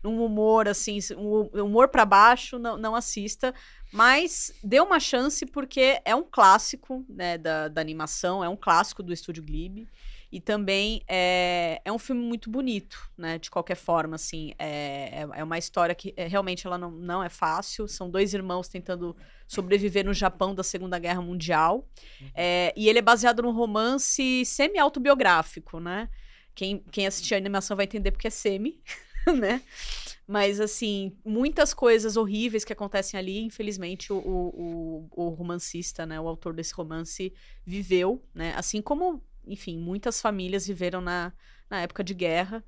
humor, assim, um humor pra baixo, não assista. Mas dê uma chance porque é um clássico, né, da animação, é um clássico do estúdio Ghibli. E também é um filme muito bonito, né, de qualquer forma, assim. É uma história que realmente ela não é fácil. São 2 irmãos tentando sobreviver no Japão da Segunda Guerra Mundial. E ele é baseado num romance semi-autobiográfico, né? Quem assistir a animação vai entender porque é semi, né? Mas, assim, muitas coisas horríveis que acontecem ali, infelizmente, o romancista, né, o autor desse romance, viveu, né? Assim como, enfim, muitas famílias viveram na época de guerra.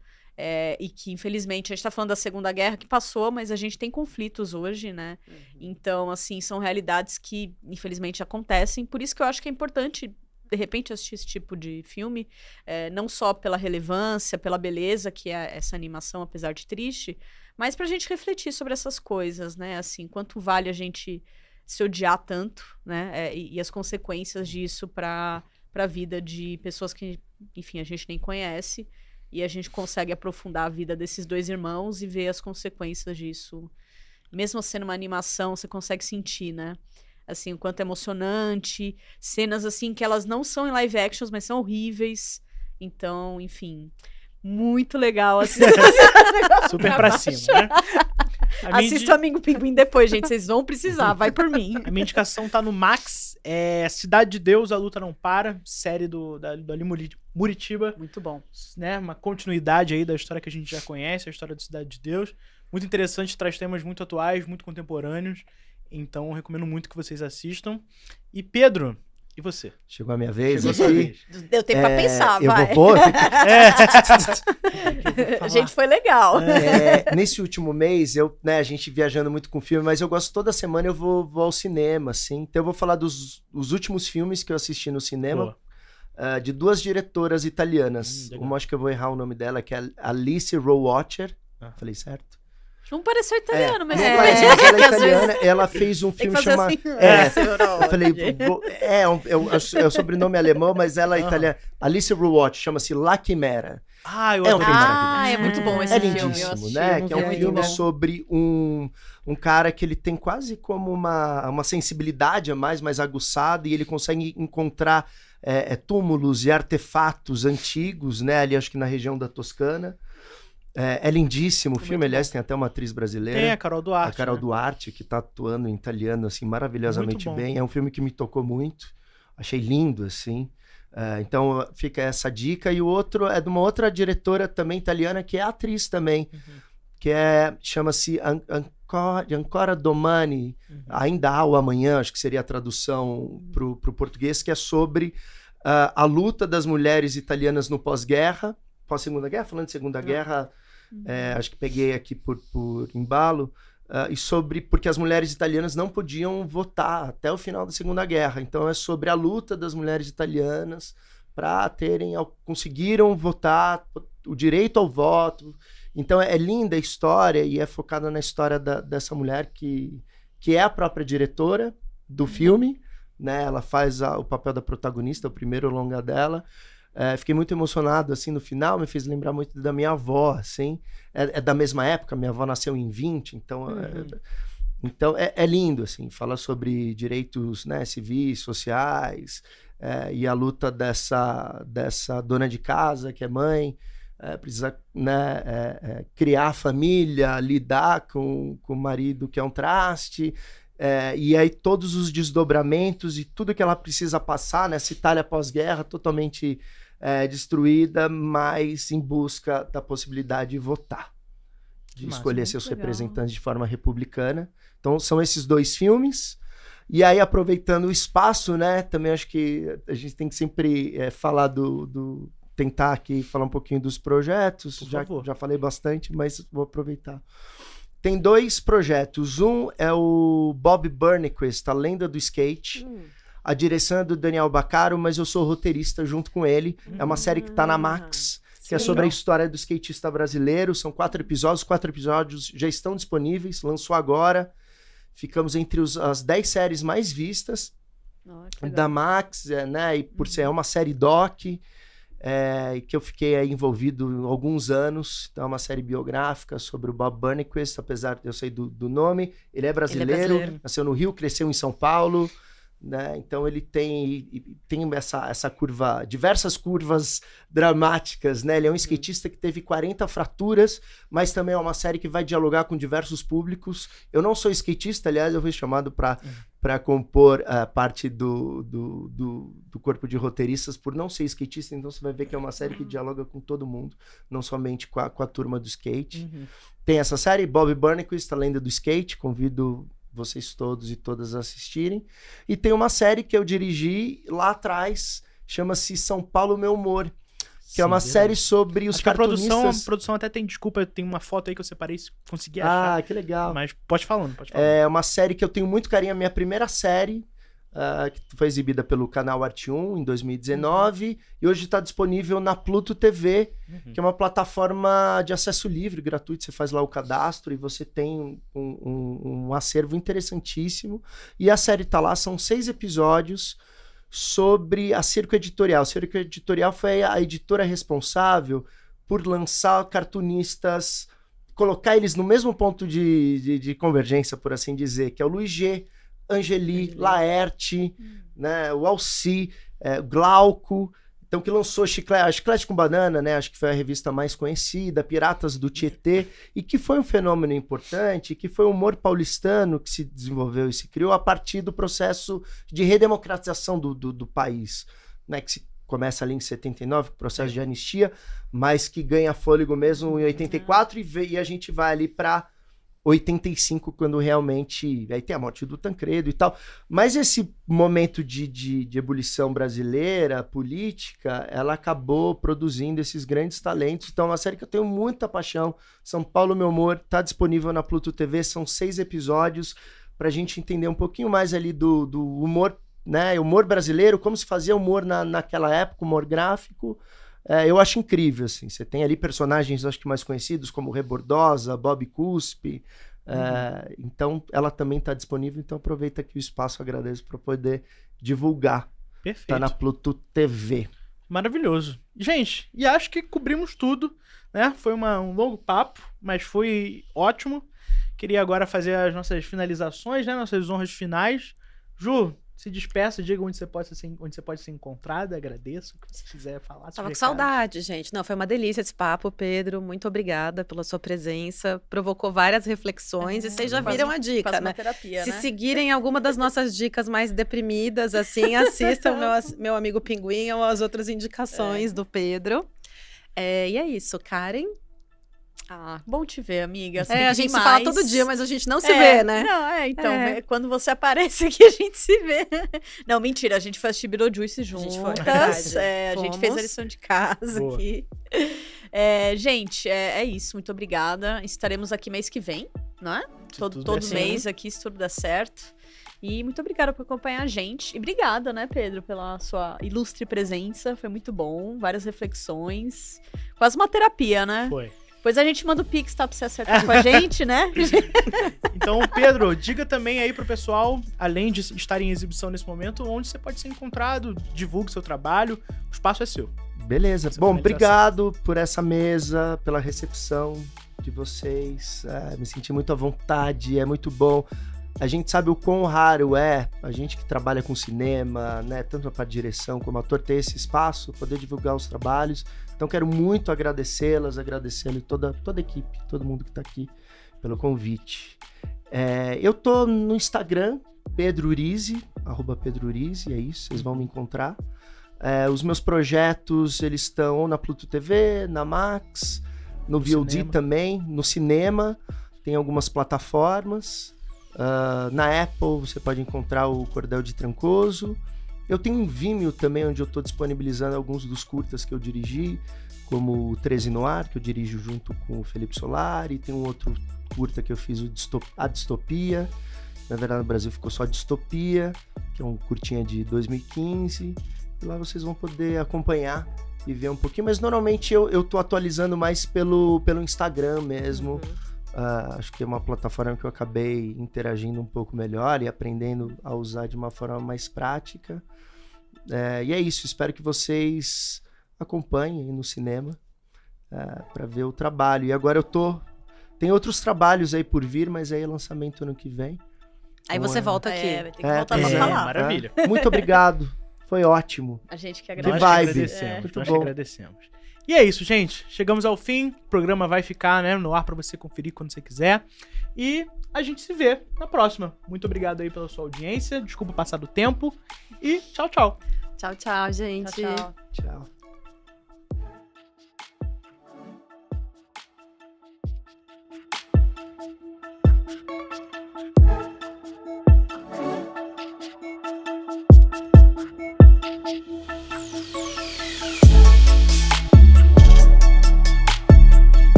E que, infelizmente, a gente tá falando da Segunda Guerra que passou, mas a gente tem conflitos hoje, né? Então, assim, são realidades que, infelizmente, acontecem. Por isso que eu acho que é importante, de repente, assistir esse tipo de filme, não só pela relevância, pela beleza que é essa animação, apesar de triste, mas pra gente refletir sobre essas coisas, né? Assim, quanto vale a gente se odiar tanto, né? E as consequências disso pra vida de pessoas que, enfim, a gente nem conhece. E a gente consegue aprofundar a vida desses 2 irmãos e ver as consequências disso. Mesmo sendo uma animação, você consegue sentir, né? Assim, o quanto é emocionante. Cenas, assim, que elas não são em live actions, mas são horríveis. Então, enfim, muito legal. Super pra cima, né? Assista o Amigo Pinguim depois, gente. Vocês vão precisar, vai por mim. A minha indicação tá no Max. Cidade de Deus, A Luta Não Para. Série do Ali Muritiba. Muito bom. Né? Uma continuidade aí da história que a gente já conhece, a história da Cidade de Deus. Muito interessante, traz temas muito atuais, muito contemporâneos. Então, recomendo muito que vocês assistam. E Pedro, e você? Chegou a minha vez. Chegou a sua vez. Deu tempo pra pensar, eu vai. vou Gente, foi legal. Nesse último mês, a gente viajando muito com filme, mas eu gosto toda semana, eu vou ao cinema, assim. Então eu vou falar dos últimos filmes que eu assisti no cinema, de 2 diretoras italianas. Uma, acho que eu vou errar o nome dela, que é Alice Rohrwacher. Falei certo? Não pareceu italiano, mas mas ela é italiana, ela fez um filme chamado... Eu falei, é o sobrenome alemão, mas ela é italiana. Alice Rohrwacher, chama-se La Chimera. Eu é um filme maravilhoso. É muito bom esse filme. É lindíssimo, né? Que é um filme sobre um cara que ele tem quase como uma sensibilidade a mais aguçada, e ele consegue encontrar túmulos e artefatos antigos, né? Ali acho que na região da Toscana. É lindíssimo o filme, aliás, tem até uma atriz brasileira. Tem a Carol Duarte. A Carol Duarte, que tá atuando em italiano, assim, maravilhosamente bem. É um filme que me tocou muito. Achei lindo, assim. Então, fica essa dica. E o outro é de uma outra diretora também italiana, que é atriz também. Que chama-se Ancora Domani. Ainda há o amanhã, acho que seria a tradução pro português, que é sobre a luta das mulheres italianas no pós-guerra. Pós-Segunda Guerra, falando de Segunda Guerra... acho que peguei aqui por embalo, porque as mulheres italianas não podiam votar até o final da Segunda Guerra. Então é sobre a luta das mulheres italianas para conseguiram votar, o direito ao voto Então é linda a história e é focada na história dessa mulher que é a própria diretora do filme, né? Ela faz o papel da protagonista, o primeiro longa dela. Fiquei muito emocionado, assim, no final, me fez lembrar muito da minha avó, assim. É da mesma época, minha avó nasceu em 20, então... Então, é lindo, assim, fala sobre direitos, né, civis, sociais, e a luta dessa dona de casa, que é mãe, precisa, né, criar a família, lidar com o marido que é um traste, e aí todos os desdobramentos e tudo que ela precisa passar nessa Itália pós-guerra totalmente destruída, mas em busca da possibilidade de votar, de escolher seus representantes de forma republicana. Então são esses 2 filmes. E aí, aproveitando o espaço, né, também acho que a gente tem que sempre falar tentar aqui falar um pouquinho dos projetos. Já falei bastante, mas vou aproveitar. Tem 2 projetos. Um é o Bob Burnquist, A Lenda do Skate. A direção é do Daniel Baccaro, mas eu sou roteirista junto com ele. É uma série que tá na Max, que é sobre a história do skatista brasileiro. São 4 episódios. 4 episódios já estão disponíveis. Lançou agora. Ficamos entre as 10 séries mais vistas da Max, né? E por ser uma série doc, que eu fiquei aí envolvido há alguns anos. Então é uma série biográfica sobre o Bob Burnquist, apesar de eu sei do nome. Ele é brasileiro, nasceu no Rio, cresceu em São Paulo. Né? Então ele tem essa curva, diversas curvas dramáticas, né? Ele é um skatista que teve 40 fraturas, mas também é uma série que vai dialogar com diversos públicos. Eu não sou skatista, aliás, eu fui chamado para compor parte do corpo de roteiristas por não ser skatista, então você vai ver que é uma série que dialoga com todo mundo, não somente com a turma do skate. Tem essa série, Bob Burnquist, A Lenda do Skate, convido vocês todos e todas assistirem. E tem uma série que eu dirigi lá atrás, chama-se São Paulo, Meu Humor, que é uma série sobre os cartunistas. A produção até tem, desculpa, tem uma foto aí que eu separei, se consegui achar. Ah, que legal. Mas pode falar. É uma série que eu tenho muito carinho, a minha primeira série, que foi exibida pelo canal Arte 1 em 2019, e hoje está disponível na Pluto TV, que é uma plataforma de acesso livre, gratuito. Você faz lá o cadastro e você tem um acervo interessantíssimo. E a série está lá, são 6 episódios sobre a Circo Editorial. A Circo Editorial foi a editora responsável por lançar cartunistas, colocar eles no mesmo ponto de convergência, por assim dizer, que é o Luiz G., Angeli, Laerte, né, o Alci, Glauco, então que lançou Chiclete com Banana, né, acho que foi a revista mais conhecida, Piratas do Tietê, e que foi um fenômeno importante, que foi o humor paulistano que se desenvolveu e se criou a partir do processo de redemocratização do país, né, que começa ali em 79, com o processo de anistia, mas que ganha fôlego mesmo em 84, e a gente vai ali para 85, quando realmente... Aí tem a morte do Tancredo e tal. Mas esse momento de ebulição brasileira, política, ela acabou produzindo esses grandes talentos. Então é uma série que eu tenho muita paixão. São Paulo, Meu Humor, tá disponível na Pluto TV. São 6 episódios pra gente entender um pouquinho mais ali do humor, né? Humor brasileiro, como se fazia humor naquela época, humor gráfico. Eu acho incrível, assim. Você tem ali personagens, acho que mais conhecidos, como Rebordosa, Bob Cuspe. Então, ela também está disponível. Então, aproveita aqui o espaço, agradeço por poder divulgar. Perfeito. Tá na Pluto TV. Maravilhoso. Gente, e acho que cobrimos tudo, né? Foi um longo papo, mas foi ótimo. Queria agora fazer as nossas finalizações, né? Nossas honras finais. Ju, se despeça, diga onde você pode ser encontrada, agradeço, o que você quiser falar. Tava com saudade, gente. Não, foi uma delícia esse papo, Pedro, muito obrigada pela sua presença, provocou várias reflexões, e vocês já viram a dica, né? Terapia, se né? seguirem alguma das nossas dicas mais deprimidas, assim, assistam meu amigo Pinguim ou as outras indicações do Pedro. E é isso, Karen. Bom te ver, amiga. A gente se fala todo dia, mas a gente não se vê, né? Não, então, quando você aparece aqui, a gente se vê. Não, mentira, a gente faz Chibirojuice juntas. A gente fez a lição de casa aqui. Gente, é isso, muito obrigada. Estaremos aqui mês que vem, não é? Todo mês aqui, se tudo der certo. E muito obrigada por acompanhar a gente. E obrigada, né, Pedro, pela sua ilustre presença. Foi muito bom, várias reflexões. Quase uma terapia, né? Foi. Depois a gente manda o Pix, tá? Pra você acertar com a gente, né? Então, Pedro, diga também aí pro pessoal, além de estar em exibição nesse momento, onde você pode ser encontrado, divulgue seu trabalho, o espaço é seu. Beleza. Essa Bom, finalização. obrigado por essa mesa, pela recepção de vocês. Me senti muito à vontade, é muito bom. A gente sabe o quão raro é a gente que trabalha com cinema, né, tanto para direção como ator, ter esse espaço, poder divulgar os trabalhos. Então quero muito agradecê-las, agradecendo toda a equipe, todo mundo que está aqui pelo convite. Eu tô no Instagram, Pedro Urize, @PedroUrize, é isso, vocês vão me encontrar. Os meus projetos, eles estão ou na Pluto TV, na Max, no VOD cinema. também, no cinema, tem algumas plataformas. Na Apple você pode encontrar o Cordel de Trancoso. Eu tenho um Vimeo também, onde eu estou disponibilizando alguns dos curtas que eu dirigi, como o 13 no Ar, que eu dirijo junto com o Felipe Solari. Tem um outro curta que eu fiz, A Distopia. Na verdade, no Brasil ficou só Distopia, que é um curtinha de 2015. E lá vocês vão poder acompanhar e ver um pouquinho. Mas normalmente eu tô atualizando mais pelo Instagram mesmo. Acho que é uma plataforma que eu acabei interagindo um pouco melhor e aprendendo a usar de uma forma mais prática. E é isso, espero que vocês acompanhem no cinema para ver o trabalho. E agora tem outros trabalhos aí por vir, mas aí é lançamento ano que vem. Aí você volta aqui. Vai ter que voltar pra pois falar. Maravilha. Muito obrigado, foi ótimo. A gente que Que Nós agradece. que vibe. agradecemos, Muito nós bom. que agradecemos. E é isso, gente. Chegamos ao fim. O programa vai ficar, né, no ar pra você conferir quando você quiser. E a gente se vê na próxima. Muito obrigado aí pela sua audiência. Desculpa passar do tempo. E tchau, tchau. Tchau, tchau, gente. Tchau, tchau. Tchau.